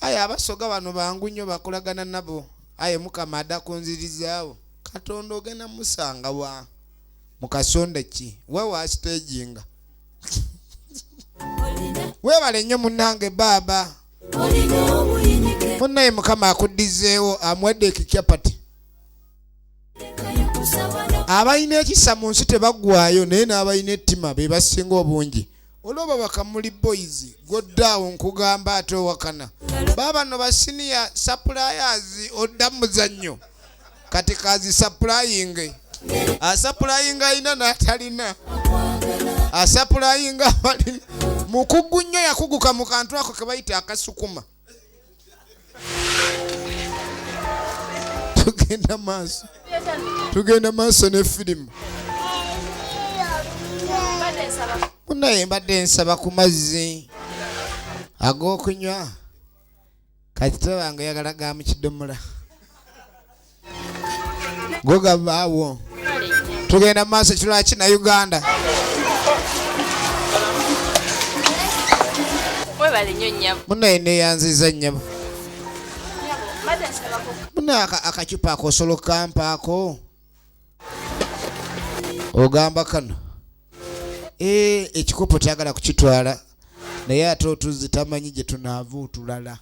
Aye abasoga bano bangu nnyo bakolagana nabo aye mukama adda kunzirizaawo Katonda ogenda musanga wa mukasonda ki wewa staging webale nnyo munnange baaba munnaye mukama akuddizeewo amwedde ekikyapati. Abalina ekisa mu nsi tebaggwaayo naye n'abalina ettima be basinga obungi. Olwoba bakamuli boys goddaawo nkugamba ate owakana baabano basiniya suppliers odda muzannyo kati kazi supplying asupplyinga alina n'atalina asupplyinga abalina mukugu nnyo yakuguka mu kantu ako ke bayita akasukuma. Tugenda maaso ne firimu. Munaye mbadde nsaba ku mazzi ag'okunywa kati tabanga yagala ga mu kidomola go gabaawo. Tugenda maaso kirala kina Uganda. Munaye neyanziza nnyabo muna akacupa akosolo kampaako ogamba kano ekikopo tyagala kukitwala naye ate otuzi tamanyi gye tunaava otulala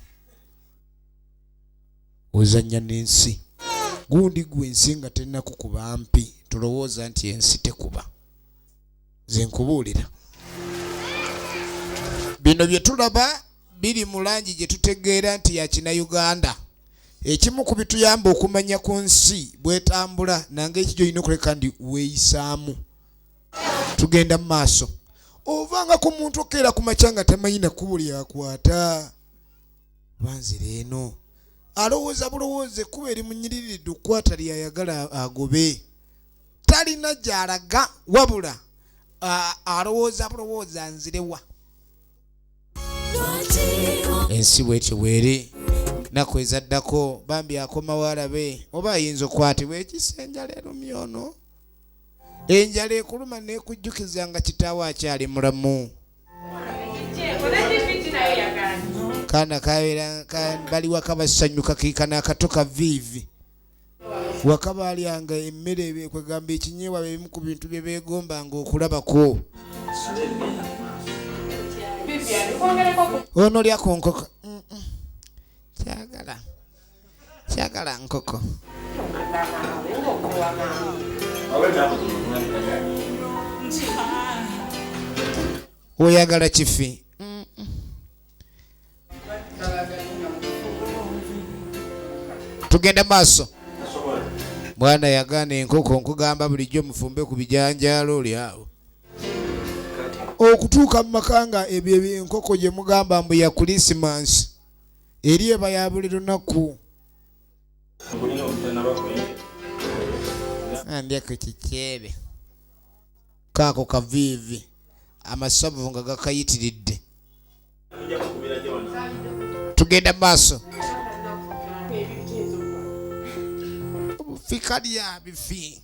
ozanya n'ensi gundi gwe ensi nga tennakukuba mpi tulowooza nti ensi tekuba. Nze nkubuulira bino bye tulaba biri mu langi gye tutegeera nti ya kina Uganda. Ekimu ku bituyamba okumanya ku nsi bwetambula nange ekijjo olina okuleka ndi weeyisaamu. Tugenda mu maaso ovanga ku muntu okeera ku makya nga tamanyi nakkubo lyakwata banzira eno alowooza bulowooze kuba eri munyiriridde okwata lyayagala agobe talina gy'alaga wabula alowooza bulowooza nzirewa ensi bwetyo bweri naku ezaddako bambi akomawo alabe oba ayinza okwatibwa ekisa enjala erumya ono enjala ekuluma nekujjukiza nga kitaawo akyali mulamu kaana kabeera bali waka basanyuka kiikana akatoka viivi waka balyanga emmere kwegamba ekinyeebwa bebimu ku bintu bye beegombanga okulabako ono lyako nkoko kyagala nkoko oyagala kifi tugenda maaso mwana yagaana enkoko nkugamba bulijjo mufumbe ku bijanjaalo oli awo okutuuka mu makanga ebyo enkoko gye mugamba mbu ya kulisimansi eri eba ya buli lunaku andyako kikyebe kaako kaviivi amasavu nga gakayitiridde tugenda maaso fikalya bifi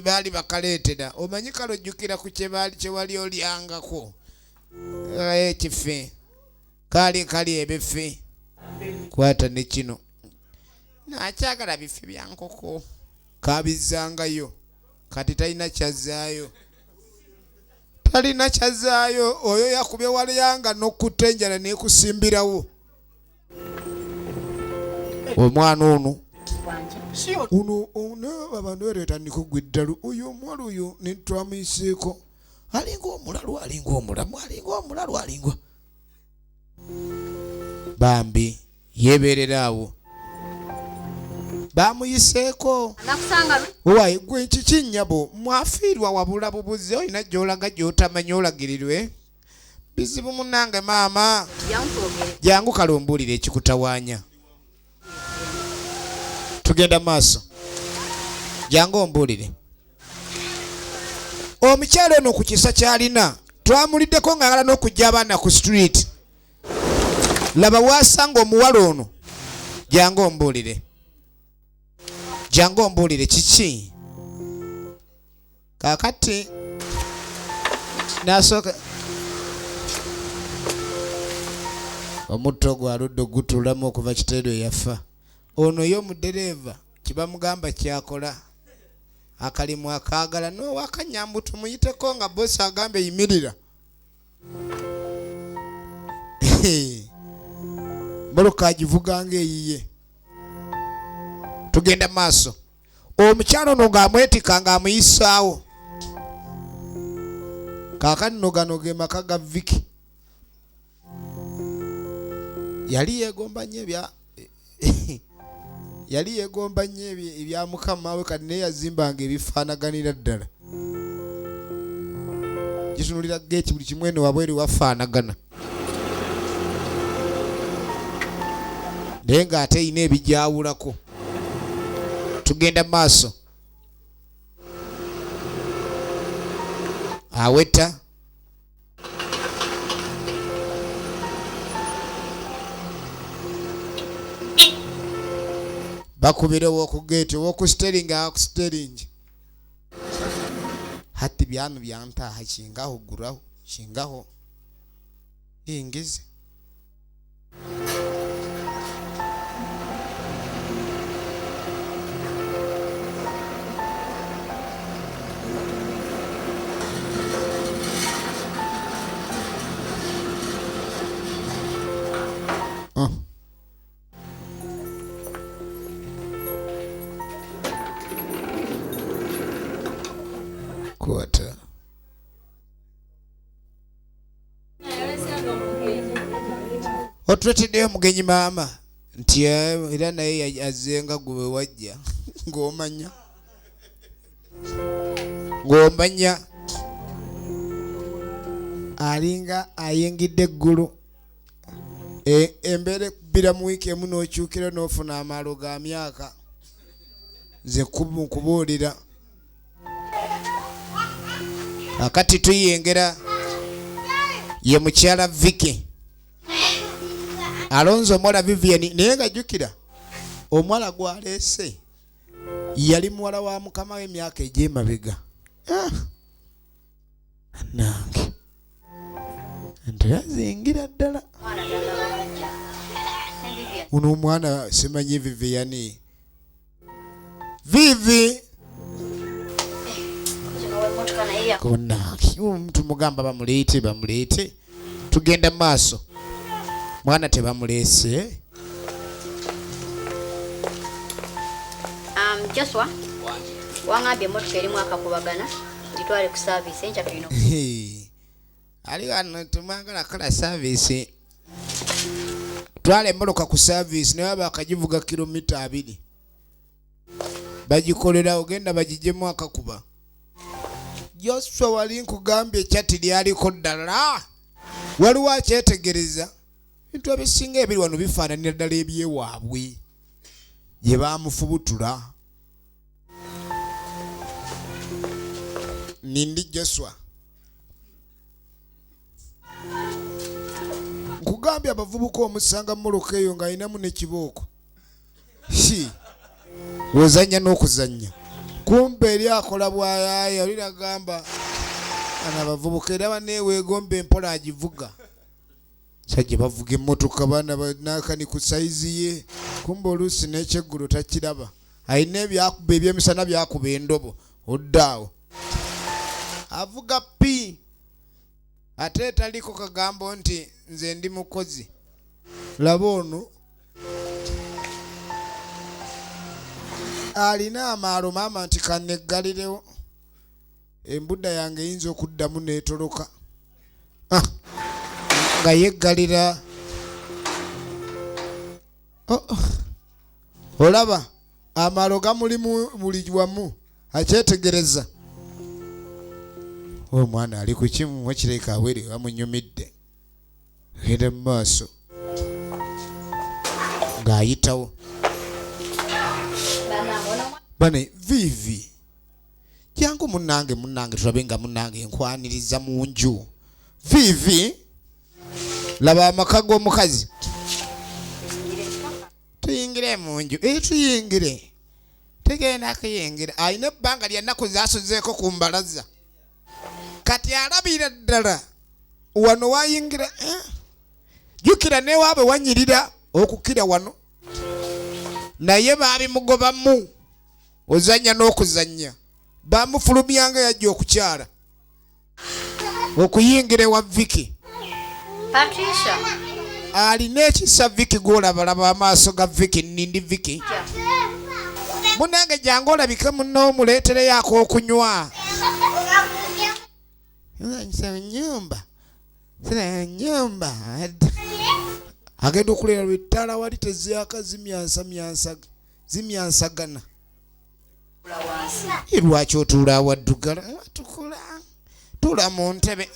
baali bakaleetera omanyi kalojjukira ku kyewali olyangako ekifi kali ebifi kwata ne kino nakyagala bifi bya nkoko kabizzangayo kati talina kyazaayo oyo yakubye walyanga n'okutta enjala n'ekusimbirawo omwana ono abantu ereetandika ogwa eddalu oyo omuwala oyo netwamuyiseeko alinga omulalu alinga omulamu alinga bambi yeeberera awo bamuyiseeko owaye gwe kiki nnyabo mwafiirwa wabula bubuzi olina gy'olaga gy'otamanya olagirirwe bizibu munange maama jangu kalumbuulira ekikutawaanya tugenda maaso jangu ombuulire omukyalo ono ku kisa kyalina twamuliddeko ng'agala n'okujja abaana ku street laba waasanga omuwala ono jangu ombuulire kiki kaakati nasooka omutto ogwo aludde ogutulamu okuva kiteedo yafa ono yo omudereeva kibamugamba kyakola akalimu akaagala nowakanyambu tumuyiteko nga bosi agambe yimirira moloka agivuganga eyiye tugenda maaso omukyalo ono ng'amwetika ng'amuyisaawo kaakati nogano ge maka ga Viki yali yeegomba nnyo ebya mukama we kati naye yazimbanga ebifaanaganira ddala gitunulira geeti buli kimwe eno wabweri wafaanagana naye ng'ate eyina ebijawulako tugenda maaso aweta bakubira wokugeeti wokusiteringi akusiteringi hati byano byantaha kingaho guraho kingaho ingize Quarter. Otuleteddeyo omugenyi maama nti era naye azenga gwe wajja ng'omanya alinga ayingidde eggulu Embere kubira mu wiki emu n'okyukira n'ofuna amaalo ga myaka ze kubuulira akati tuyengera ye mukyala Vicky alonze omwala Vivian naye nga jjukira omwala gwaleese yali muwala wa mukama w'emyaka egy'emabega nange nti yazingira ddala uno omwana simanyi Vivian Vivi konaki omuntu mugamba bamuleete tugenda maaso mwana tebamuleese Joshua wangambye emotoka erimu akakubagana gitwale ku service enkya tulina ali wano tumwagala kola service twale emotoka ku service naye bakagivuga kilomita 2 bagikolera ogenda bagijemu akakuba Joshua wali nkugambye chati lyaliko ddala waliwo akyetegereza bintu ebisinga ebiri wano bifaananira ddala ebyewaabwe gye baamufubutula nindi Joshua nkugambye abavubuka omusanga mmoloka eyo ng'alinamu n'ekibooko wozanya n'okuzanya kumbe eri akola bwayaya oli nagamba ana abavubuka era baneweegomba empola agivuga sajja bavuga emmotoka baana banakani ku saizi ye kumbe oluusi n'ekyeggulo takiraba alina ebyakuba ebyemisana byakuba endobo oddaawo avuga pi ate taliko kagambo nti nze ndi mukozi laba ono alina amaalo maama nti kanneggalirewo embudda yange eyinza okuddamu n'etoloka nga yeggalira olaba amaalo gamulimu buli wamu akyetegereza omwana ali ku kimu ekireka awere bamunyumidde genda mu maaso ng'ayitawo bane Vivi jangu munange tulabe nga munange nkwaniriza mu nju Vivi laba amaka g'omukazi tuyingire mu nju tuyingire tegenda kuyingira alina ebbanga lya nnaku zaasuzeeko ku mbalaza kati alabira ddala wano wayingira jjukira newaabwe wanyirira okukira wano naye baabimugobamu ozanya n'okuzanya bamufulumyanga yajja okukyala okuyingira ewa Vicky Patricia alina ekisa Vicky gw'olabalaba amaaso ga Vicky nindi Vicky munange jangu olabike munno omuleetereyo ak'okunywa nyumba agenda okulera lw'ettaala wali tezyaka zimyansagana lwaki otuula awaddugala tuula mu ntebe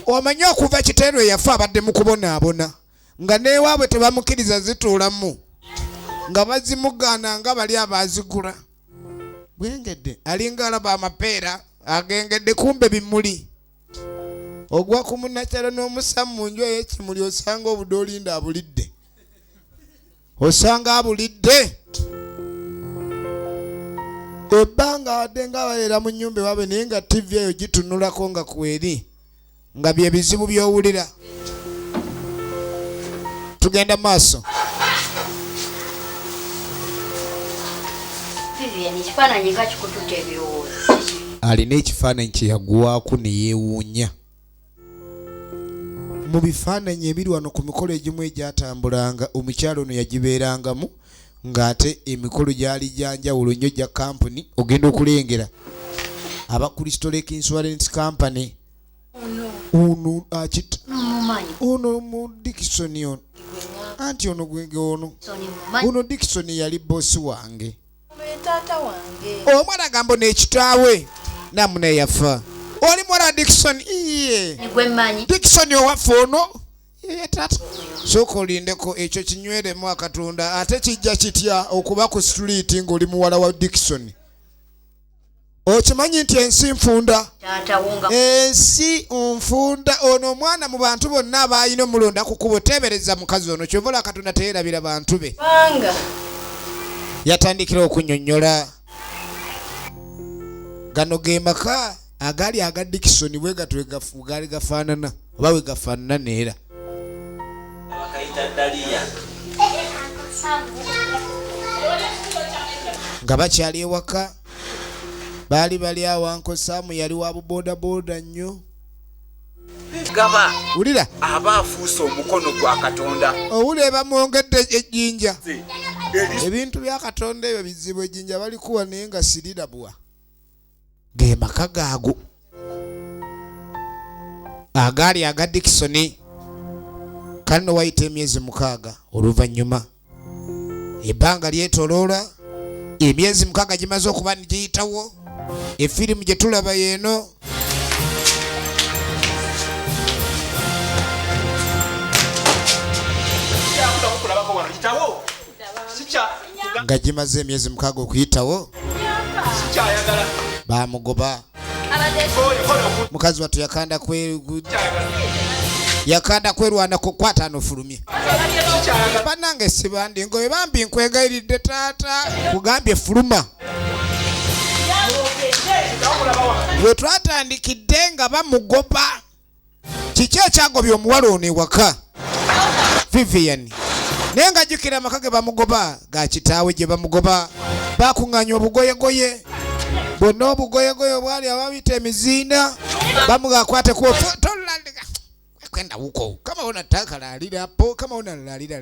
omanyi okuva kiteerwe yafa abadde mu kubonaabona nga neewaabwe tebamukiriza zituulamu nga bazimugaana nga bali abazigula bwengedde alinga alaba amapeera agengedde kumbe bimuli ogwa ku munnakyalo n'omusamu mu nju ey'ekimuli osanga obudde olinda abulidde osanga abulidde ebbanga wadde nga abalera mu nnyumba ewaabwe naye nga TV eyo gitunulako nga kweri nga bye bizibu by'owulira tugenda maaso alina ekifaananyi kye yaggwako ne yeewuunya mu bifaananyi ebiri wano ku mikolo egimu egyatambulanga omukyalo ono yagibeerangamu ng'ate emikolo gyali gyanjawulo nnyo gya kampuni ogenda okulengera aba Crystal Lake Insurance Company ono mu Dickson ono anti ono gwenge ono Dickson yali bosi wange omwana agamba n'ekitaawe namune yafa oli mwana Dickson iye nigwe mmanyi Dickson owaffe ono tata soko lindeko ekyo kinyweremu akatunda ate kijja kitya okuba ku street ng'oli muwala wa Dickson. Okimanyi nti ensi nfunda? Ensi nfunda. Ono omwana mu bantu bonna abayina omulonda kukubo tebereza mukazi ono kyovola Katonda teerabira bantu be. Yatandikira okunnyonnyola. Gano ge maka agali aga Dickson bwe gatwe gafugali gafaanana oba we gafaanana neera. Nga bakyali ewaka bali awo Uncle Sam yali wa boda boda nnyo. Gaba Ulira aba afuuse omukono gwa Katonda. Owulira bamwongedde ejjinja. Ebintu bya Katonda ebyo bizibu ejjinja balikuwa naye nga sirira bwa. Ge maka gaago agaali aga Dickson. Kano wayita emyezi 6 oluvannyuma ebbanga lyetoloola emyezi 6 gimaze okuba nigiyitawo. Efirimu gye tulaba yeeno nga gimaze emyezi 6 okuyitawo bamugoba. Mukazi wattu yakanda kwerwana kukwata anofulumye. Banange sibandi ngoye bambi nkwegayiridde taata kugambye fuluma. Bwe twatandikidde nga bamugoba kiki ekyagobya omuwala ono ewaka Vivian naye nga jjukira amaka ge bamugoba ga kitaawe gye bamugoba bakuŋŋaanya obugoyegoye bonna obugoyegoye obwali ababita emizinda bamugakwate kutolalika kwenda huko kama unataka lalira hapo kama una lalira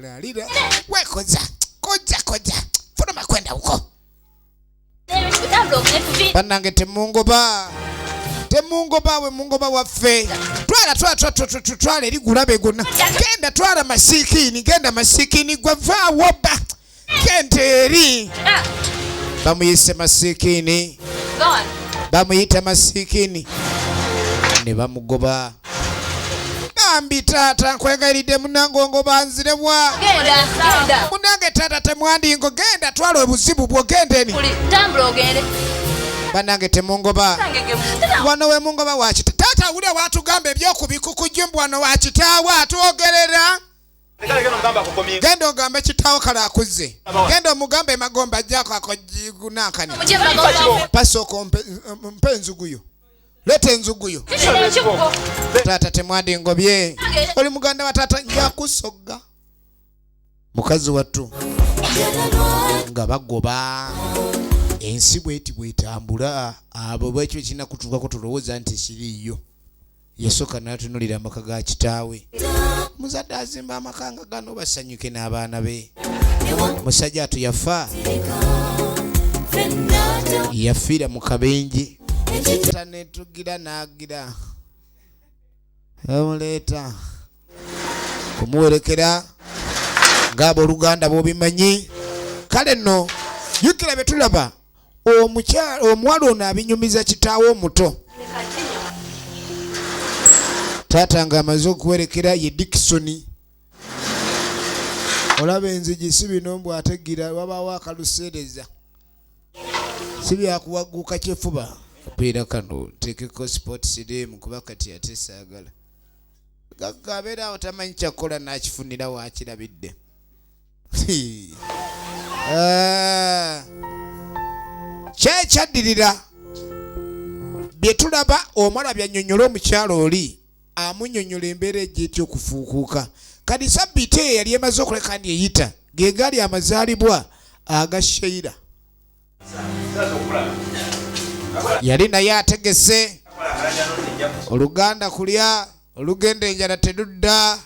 we koja fuluma kwenda huko. Banange temungoba we mungoba waffe twala erigula begona genda twala masikini gwe vaawoba genda eri bamuyise masikini bamuyita masikini ne bamugoba. Bambi taata nkwegayiridde munange ngoba nzirebwa munange taata temwandingo genda twala obuzibu bwo genda eni banange temungoba wano we mungoba wakita taata wulya watugamba ebyokubikukujjumbu wano wakitaawo atwogerera genda ogambe kitaawo kale akuzze genda omugambe emagomba ajjako akojigunankani pasoko mpe enzuguyo leta enzuguyo taata temwandingobye oli muganda wa taata njakusogga mukazi wattu nga bagoba ensi bweti bwetambula abo bwekyo kirina kutuukako tulowooza nti kiriiyo. Yasooka n'atunulira amaka ga kitaawe. Muzadde azimba amaka nga gano basanyuke n'abaana be. Musajja atu yafiira mu kabenje tanetugira n'agira amuleeta kumuwerekera ng'abo Oluganda bw'obimanyi. Kale nno jjukira bye tulaba omuwala ono abinyumiza kitaawe omuto. Taata nga amaze okuwerekera ye Dickson. Olaba enzigi si bino mbw ategira wabaawo akaluseereza si byakuwagguka kyefuba kapiira kano tekeko sport sirimu kuba kati ate saagala gagga abeera awo tamanyi kyakola n'akifunira waakirabidde. Kyekyaddirira bye tulaba omwala byannyonnyola omukyalo oli amunnyonnyola embeera ejjeetya okufuukuuka. Kati sabbiiti eyo yali emaze okuleka kandi eyita ge gaali amazaalibwa aga Sheira. Yali naye ategese Oluganda kulya olugenda enjala tedudda.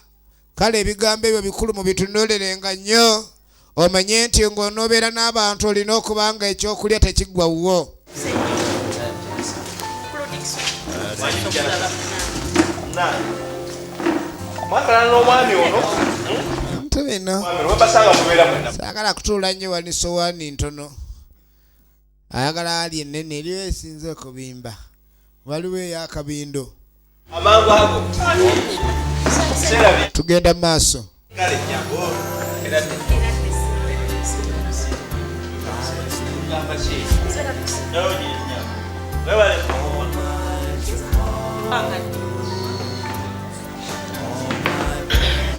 Kale ebigambo ebyo bikulu mu bitunuulirenga nnyo omanye nti ng'onoobeera n'abantu olina okuba nga ekyokulya tekiggwa wuwo. Saagala kutuula nnyo wani sowaani ntono ayagala ali ennene eriyo esinze okubimba waliwo ey'akabindo. tugenda mu maaso.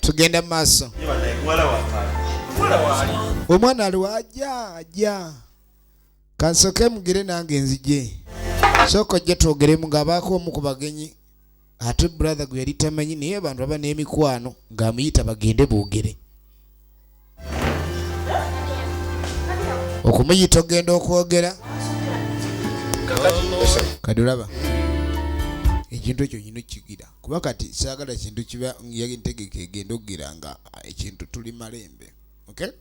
Tugenda mu maaso. Omwana aliwo ajja kansoke mugire nange nzije sooka ojja twogeremu ng'abaako omu ku bagenyi ate brother gwe yali tamanyi naye abantu aba n'emikwano ng'amuyita bagende boogere okumuyita ogenda okwogera kati olaba ekintu ekyo nyina kigira kuba kati saagala kintu kiba ntegeka egenda okugira nga ekintu tuli malembe okay?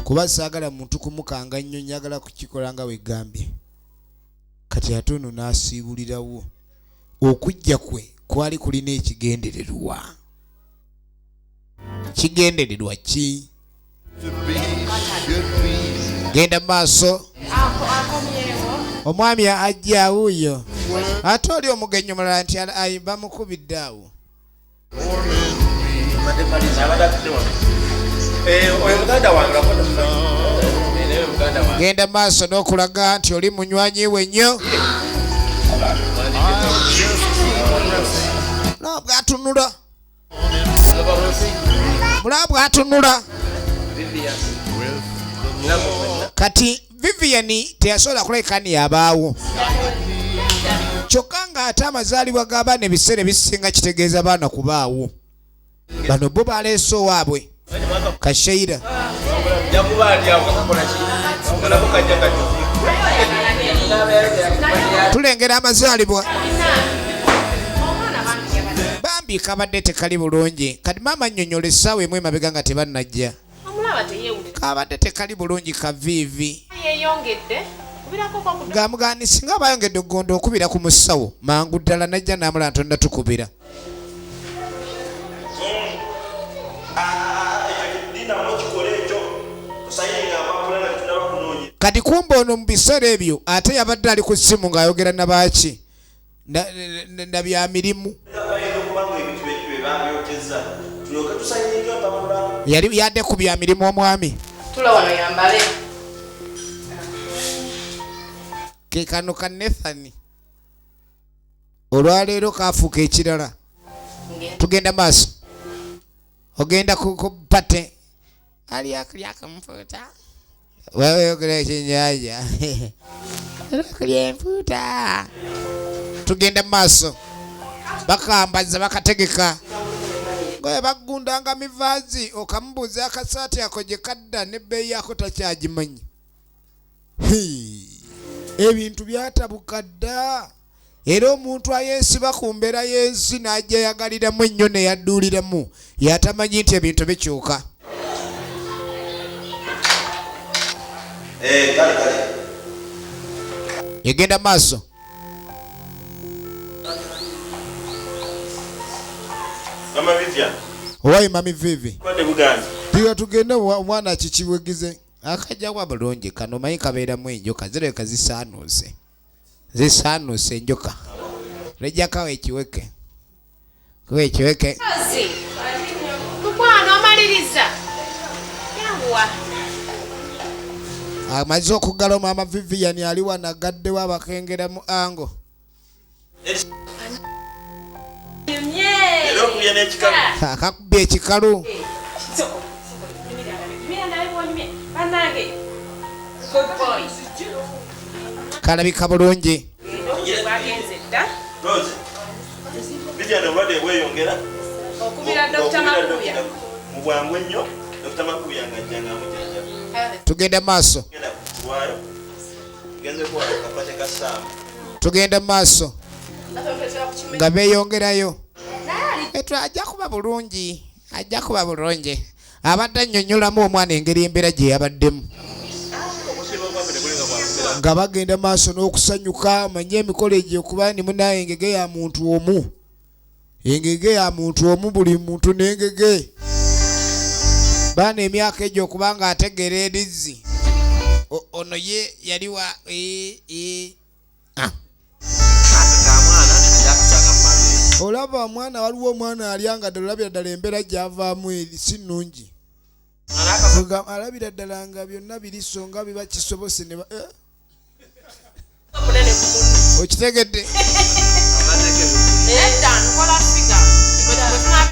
Kuba saagala muntu kumukanga nnyo njagala kukikola nga wegambye kati ate ono n'asiibulirawo okujja kwe kwali kulina ekigendererwa ki genda maaso omwami ajja wuuyo ate oli omugenyi omulala nti ayimba mukubidde awo genda maaso n'okulaga nti oli munywanyi we nnyo mulaba bw'atunula kati Vivian teyasobola kulabika ni yabaawo kyokka nga ate amazaalibwa g'abaana ebiseera ebisinga kitegeeza baana kubaawo bano bo baleese owaabwe Kasheira tulengera amazaalibwa bambi kabadde tekali bulungi kati maama nnyonnyola essaawa emu emabega nga tebannajja kabadde tekali bulungi kaviivi ng'amugani singa bayongedde okugonda okubira ku musawo mangu ddala najja n'amula ntonda tukubira kati kumba ono mu biseera ebyo ate yabadde ali ku ssimu ng'ayogera nabaaki na bya mirimu yali yadde ku bya mirimu omwami ke kano ka Nethani olwaleero kaafuuka ekirala tugenda maaso ogenda ku pate ali akulya akampuuta wewe yogera ekyennyanja akulya empuuta tugenda maaso bakambaza bakategeka ngoye bagundanga mivaazi okamubuuza akasaati ako gye kadda n'ebbeeyi yako takyagimanyi ebintu byatabuka dda era omuntu ayeesiba ku mbeera y'ensi n'ajja yagaliramu ennyo neyadduuliramu yatamanyi nti ebintu bikyuka yegenda maaso Mama Vivian. Owai mami Vivi. Kwade Buganda. Tiga tugenda omwana kikiwegize. Akajja kwa bulungi kano mayi kabeera mu enjoka zireka zisaanuse. Zisaanuse enjoka. Lejja kawe ekiweke. Kawe ekiweke. Mukwana omaliriza. Yawa. Amaze okugala mama Vivian yali wanagadde wabakengera mu ango. Akakubye ekikalu kalabika bulungi tugenda maaso tugenda maaso nga beeyongerayo etu ajja kuba bulungi abadde annyonnyolamu omwana engeri embeera gye yabaddemu nga bagenda maaso n'okusanyuka manye emikolo egyo okuba nimu naye engege ya muntu omu buli muntu n'engege baana emyaka egyo okuba nga ategeera erizzi ono ye yali wa olaba bava omwana waliwo omwana alyanga ddala ddala embeera gy'avaamu eri si nnungi. Alabira ddala nga byonna biri so nga biba kisobose ne okitegedde?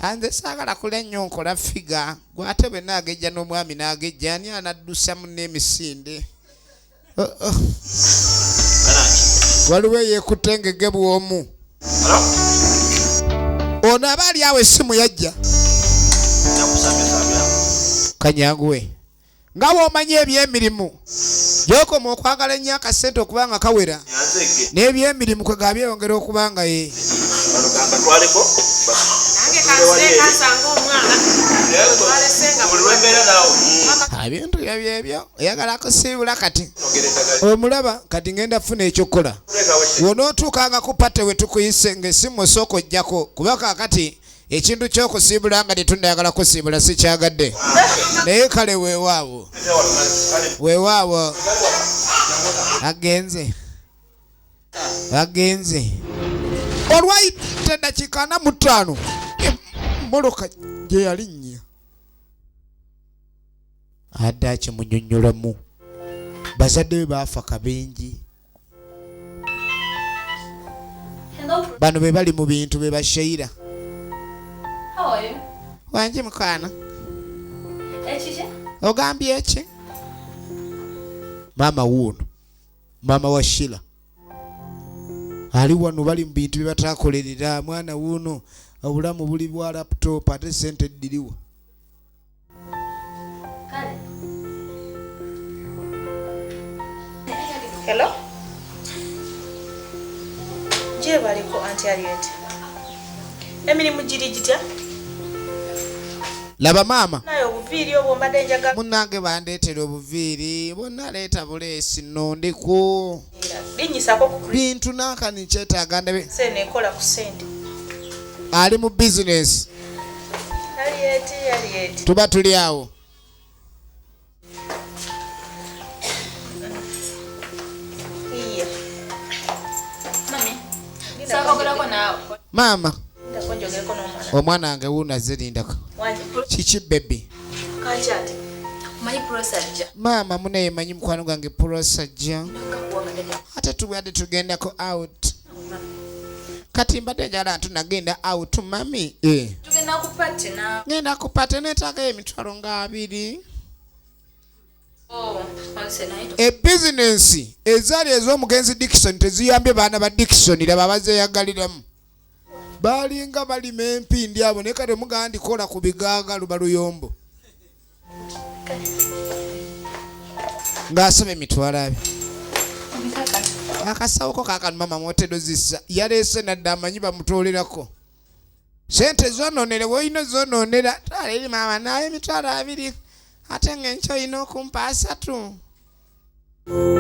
Anze saagala kula nnyo nkola figa gwate bwe naagejja n'omwami naagejja ani anaddusa munne emisinde. Waliwo eyeekutte ngege bw'omu. Ono aba ali awo essimu yajja. Kanyanguwe nga bw'omanyi ebyemirimu gy'okoma okwagala ennyo akasente okuba nga kawera n'ebyemirimu kwe gabyeyongera okuba nga ye ebintu byebyo oyagala kusiibula kati omulaba kati ngenda funa ekyokukola wonootuukanga ku pate we tukuyise ng'essimu osooka ojjako kuba kaakati ekintu ky'okusiibula nga tetundayagala kusiibula sikyagadde naye kale weewaawo agenze olwayita eddakiika 45 emmoloka gye yalinnya adde akimunyonnyolamu bazadde be baafa kabenji bano be bali mu bintu be bashayira. Wanji mukwana ogambye eki? Maama wuuno maama wa Shila ali wano bali mu bintu bye bataakolerera mwana wuuno obulamu buli bwa laptop ate sente ddiriwa. Hello? Je baliko anti Harriet. Emirimu giri gitya? Laba maama. Nayo obuviiri obwo mbadde njaga. Munnange bandeetera obuviiri bonna leeta buleesi nno ndiku. Linnyisako ku bintu nankani kyetaaga ndabe. Sene ekola ku sente. Ali mu business. Harriet. Tuba tuli awo. Iya. Mami. Sabakolako naawe. Maama. Ndakonjogereko n'omwana. Omwana wange wuuno azirindako. Wanji. Kiki baby? Kanjati. Manyi prosajja. Maama munaye manyi mukwano gwange prosajja. Ate tubadde tugendako out. Kati mbadde njala tunagenda out mami. Tugenda ku party na. Ngenda ku party neetaaga emitwalo nga 2. Business ezaali ez'omugenzi Dickson teziyambye baana ba Dickson laba bazeeyagaliramu. Balinga balima empindi abo ne kati mugamba ndikola ku bigaaga luba luyombo. Ng'asaba emitwalo 2. Akasawo ko kaakano mama mwotedo zissa yaleese nadde amanyi bamutoolerako. Sente zonoonere woyina zonoonera twala eri maama naye emitwalo 2 ate ng'enkyo oyina okumpa 3.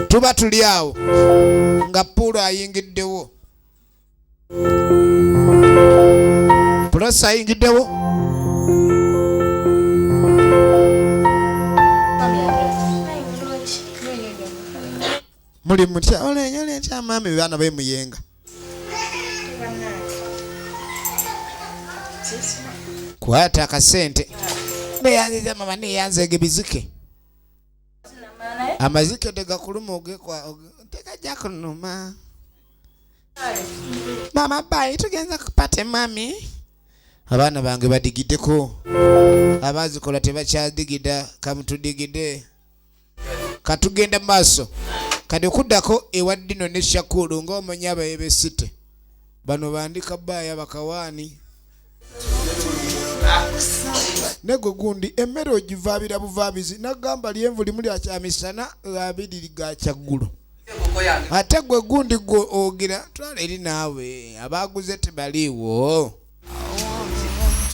Tuba tuli awo nga Pulo ayingiddewo. Pulosi ayingiddewo. Muli mutya olenyola entya maami baana beemuyenga. Kwata akasente neyanziza mama neyanzege bizike amazike tegakuluma ogekwa tegajja kunuma. Mama bayi tugenza kupate mami. Abaana bange badigiddeko abazikola tebakyadigida kamutudigide katugenda maaso kati okuddako ewa Dino ne Shakulu ng'omanyi abayebesite bano bandika baaya bakawaani nego gundi emmere ogivaabira buvaabizi nagamba lyenvu limu lyakyamisana 2 ga kyaggulo ate gwe gundi gwe ogira twala eri naawe abaaguze tebaliiwo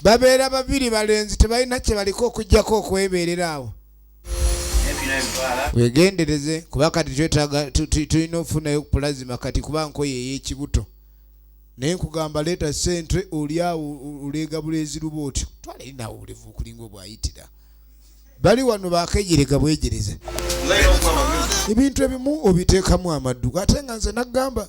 babeera 2 balenzi tebalina kye baliko okuggyako okwebeerera awo. Wegendereze kuba kati twetaaga tulina ofunayo pulazima kati kuba nkoye ey'ekibuto naye nkugamba leeta sente oli awo olega buleezi luba otyo twala eri naawe obulevu okulinga obwayitira bali wano bakejerega bwejereza ebintu ebimu obiteekamu amaddu ate nga nze nagamba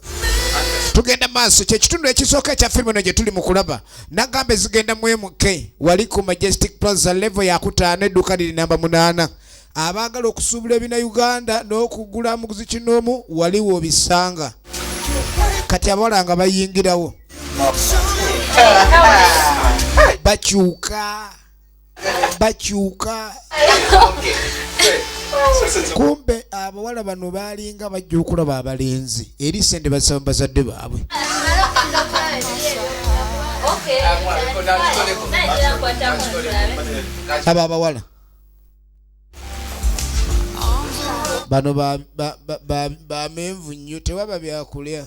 tugenda maaso kyekitundu ekisooka ekya firimu eno gye tuli mu kulaba nagambe zigenda mu MK wali ku Majestic Plaza level ya kutaano edduuka liri namba 8 abaagala okusuubula ebina Uganda n'okugula muguzi kinoomu waliwo obisanga kati abawala nga bayingirawo bakyuka kumbe abawala bano balinga bajja okulaba abalenzi eri sente basaba bazadde baabwe aba abawala bano bamenvu nnyo tewaba byakulya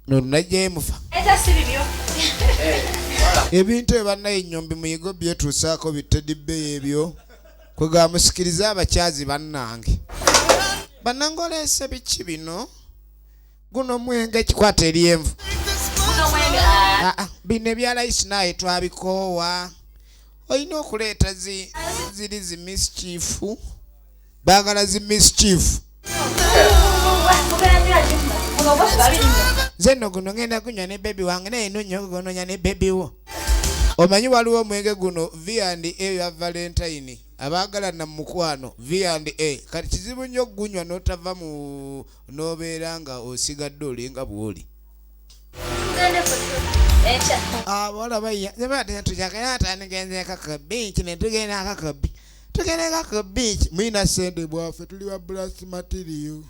nonajjemufa ebintu ebanaye ennyombi muyigo byetuusaako bitedibbe ebyo kwegamusikiriza abakyazi bannange bannange oleese biki bino guno mwenge ekikwata eryenvu bino ebya layisi naye twabikoowa olina okuleeta ziri zi mischief baagala zi mischief nze nno guno ngenda kunywa ne bebi wange naye nonyo gononya ne bebi wo omanyi waliwo omwenge guno V&A ya Valentine abaagala na mukwano V&A kati kizibu nnyo okugunywa n'otava mu n'obeera nga osigadde olinga bw'oli abawala bayatujagayatanigenzeekaka biiki ne tugendakaka bi tugendekaka biiki mwina sente bwaffe tuli ba blast material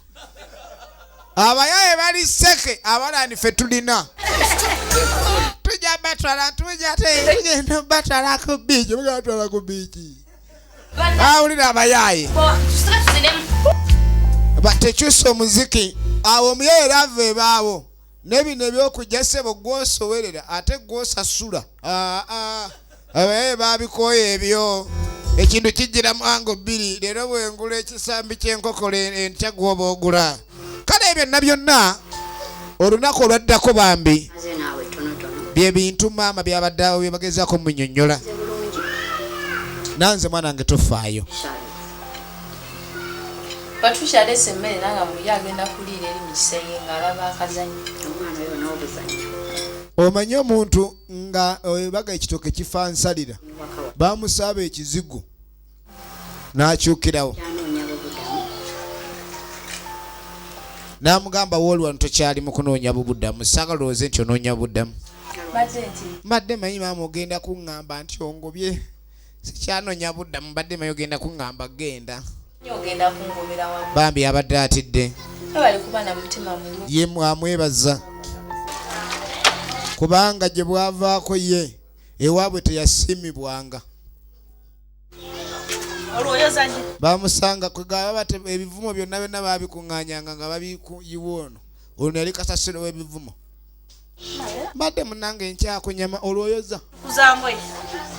abayaye bali seke abalani ffe tulina tujja batwala tugenda batwala ku biiki mugatwala ku biiki awulira abayaye batekyusa omuziki awo omuyaye lava ebaawo nebino ebyokujja ssebo gwosowerera ate gwosasula abayaye babikoya ebyo ekintu kijjira mwango 2 leero bwengula ekisambi ky'enkokolo entya gwoba ogula kale ebyo byonna olunaku olwaddako bambi bye bintu maama byabadde awo byebagezaako munnyonnyola nanze mwana wange tofaayo Patricia alese emmere nanga muye agenda kuliira eri mu kisenge ng'alaba akazanyo omwana oyo n'obuzanyo omanyi omuntu nga baga ekitooke kifa nsalira bamusaaba ekizigo n'akyukirawo n'amugamba wooli wano tokyali mu kunoonya bubuddamu saagalowooze nti onoonya buddamu mbadde manyi maama ogenda kuŋŋamba nti ongobye sikyanoonya buddamu mbadde manyi ogenda kuŋŋamba genda bambi abadde atidde ye amwebaza kubanga gye bwavaako ye ewaabwe teyasimibwanga bamusanga kwegaba ebivumo byonna byonna babikuŋŋaanyanga nga babikuyiwa ono yali kasasiro w'ebivumo mbadde munange nkyakunyama olwoyoza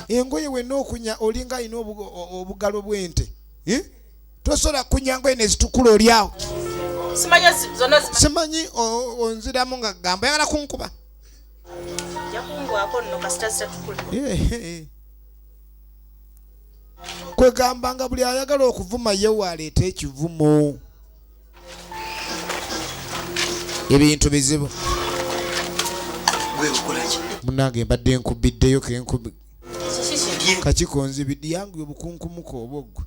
engoye wenna okunya olinga alina obugalo bw'ente tosobola kunya ngoye nezitukula olyawo simanyi onziramu nga gamba yagala kunkuba kwegamba nga buli ayagala okuvuma yewe aleeta ekivumo ebintu bizibu munange mbadde nkubiddeyo kakikonzibidde yangu obukunkumuko obwoggwe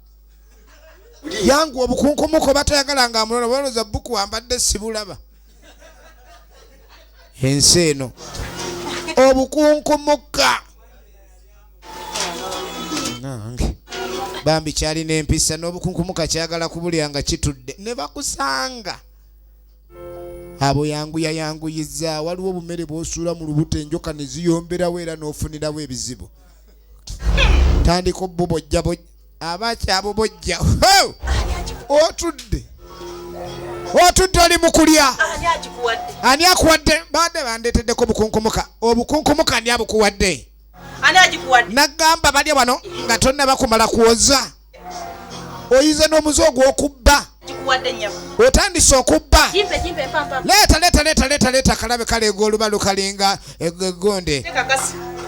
yangu obukunkumuko batayagala nga amulola baloza buku wambadde sibulaba ensi eno obukunkumuka nange bambi kyalina empisa n'obukunkumuka kyagala kubulyanga kitudde ne bakusanga abo yanguyiza waliwo obumere bw'osuula mu lubuto enjoka ne ziyomberawo era n'ofunirawo ebizibu tandika obubojja abakyabubojja otudde oli mu kulya ani akuwadde badde bandeeteddeko obukunkumuka ani abukuwadde nagamba balya bano nga tonna bakumala kwoza oyize n'omuze ogw'okubba otandise okubba leeta kalabe kaleega olubalu kalinga eggonde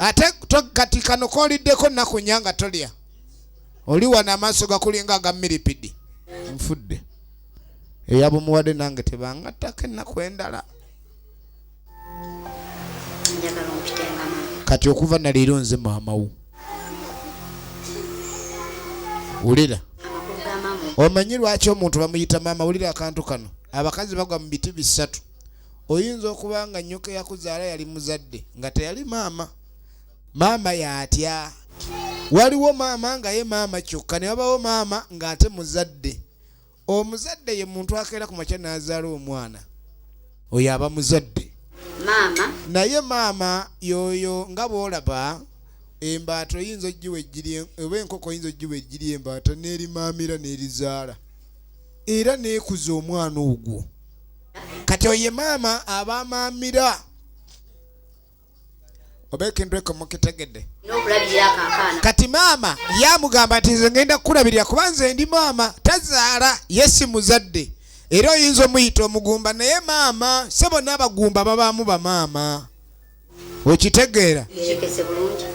ate kati kano kooliddeko nnaku nnya nga tolya oli wano amaaso gakulinga aga miripidi nfudde eyabumuwadde nange tebangattako ennaku endala njagala ompitenga maama. Kati okuva naleero nze maama wo. Wulira. Amakulu ga maama. Omanyi lwaki omuntu bamuyita maama? Wulira akantu kano. Abakazi bagwa mu biti bisatu. Oyinza okuba nga nnyoko yakuzaala yali muzadde nga teyali maama. Maama yatya. Waliwo maama nga ye maama kyokka, ne wabawo maama ng'ate muzadde. Omuzadde ye muntu akeera ku makya n'azaala omwana. Oyo aba muzadde. Maama. Naye maama yoyo nga bw'olaba embaata oyinza oggiwa ejjiri, oba enkoko oyinza oggiwa ejjiri embaata n'erimaamira n'erizaala. Era n'ekuza omwana ogwo. Kati oye maama aba amaamira. Obeekendweko mukitegedde. N'okulabirira akaakaana. Kati maama yamugamba nti nze ngenda kukulabirira kuba nze ndi maama, tazaala, ye si muzadde. Era oyinza omuyita omugumba, naye maama se bonna abagumba babaamu bamaama. Okitegeera? Kikese bulungi.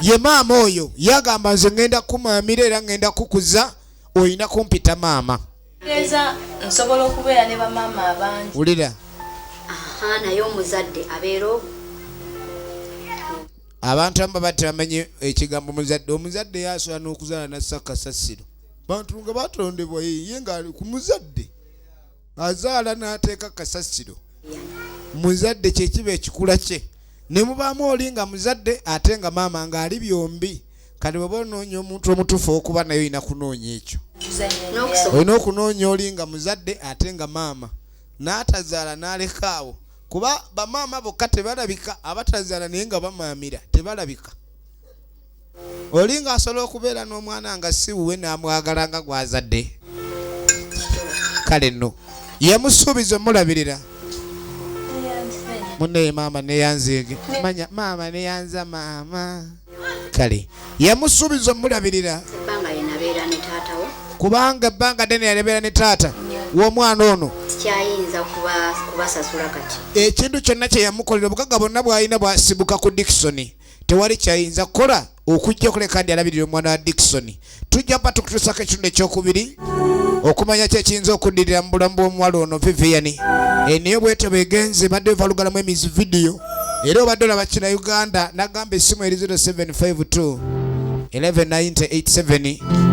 Ye maama oyo yagamba nze ngenda kumaamira era ngenda kukuza, oyina kumpita maama. Tegeeza nsobola okubeera ne bamaama abangi. Wulira. Aha, naye omuzadde abeera Abantu amba bati bamenye ekigambo muzadde. Omuzadde yasobola n'okuzaala nassa kasasiro. Bantu nga batondebwa ye nga ali ku muzadde. Azaala n'ateeka kasasiro. Muzadde kye kiba ekikula kye. Ne mubaamu oli nga muzadde ate nga maama ng'ali byombi. Kati bw'oba onoonya omuntu omutuufu okuba naye olina kunoonya ekyo. Olina okunoonya oli nga muzadde ate nga maama. N'atazaala n'aleka awo. Kuba bamaama bokka tebalabika, abatazaala naye nga bamaamira tebalabika. Oli nga asobola okubeera n'omwana nga si wuwe n'amwagala nga gwazadde. Kale nno yamusuubiza omulabirira. Munne maama neyanzeege. Manya maama neyanza maama. Kale yamusuubiza omulabirira. ebbanga yenabeera ne taata wo. Kubanga ebbanga ddene yalebeera ne taata w'omwana ono. Sikyayinza kubasasula kati. Ekintu kyonna kye yamukolera obugagga bwonna bw'alina bwasibuka ku Dickson. Tewali kyayinza kukola okujja kuleka kandi alabirira omwana wa Dickson. Tujja mpa tukutusako ekitundu ekyokubiri okumanya kyekiyinza okuddirira mu bulamu bw'omuwala ono Vivian. Niyo bwetyo begenze badde balugalamu emizi video. Era obadde olaba kina Uganda n'agamba essimu eri 0752 119087.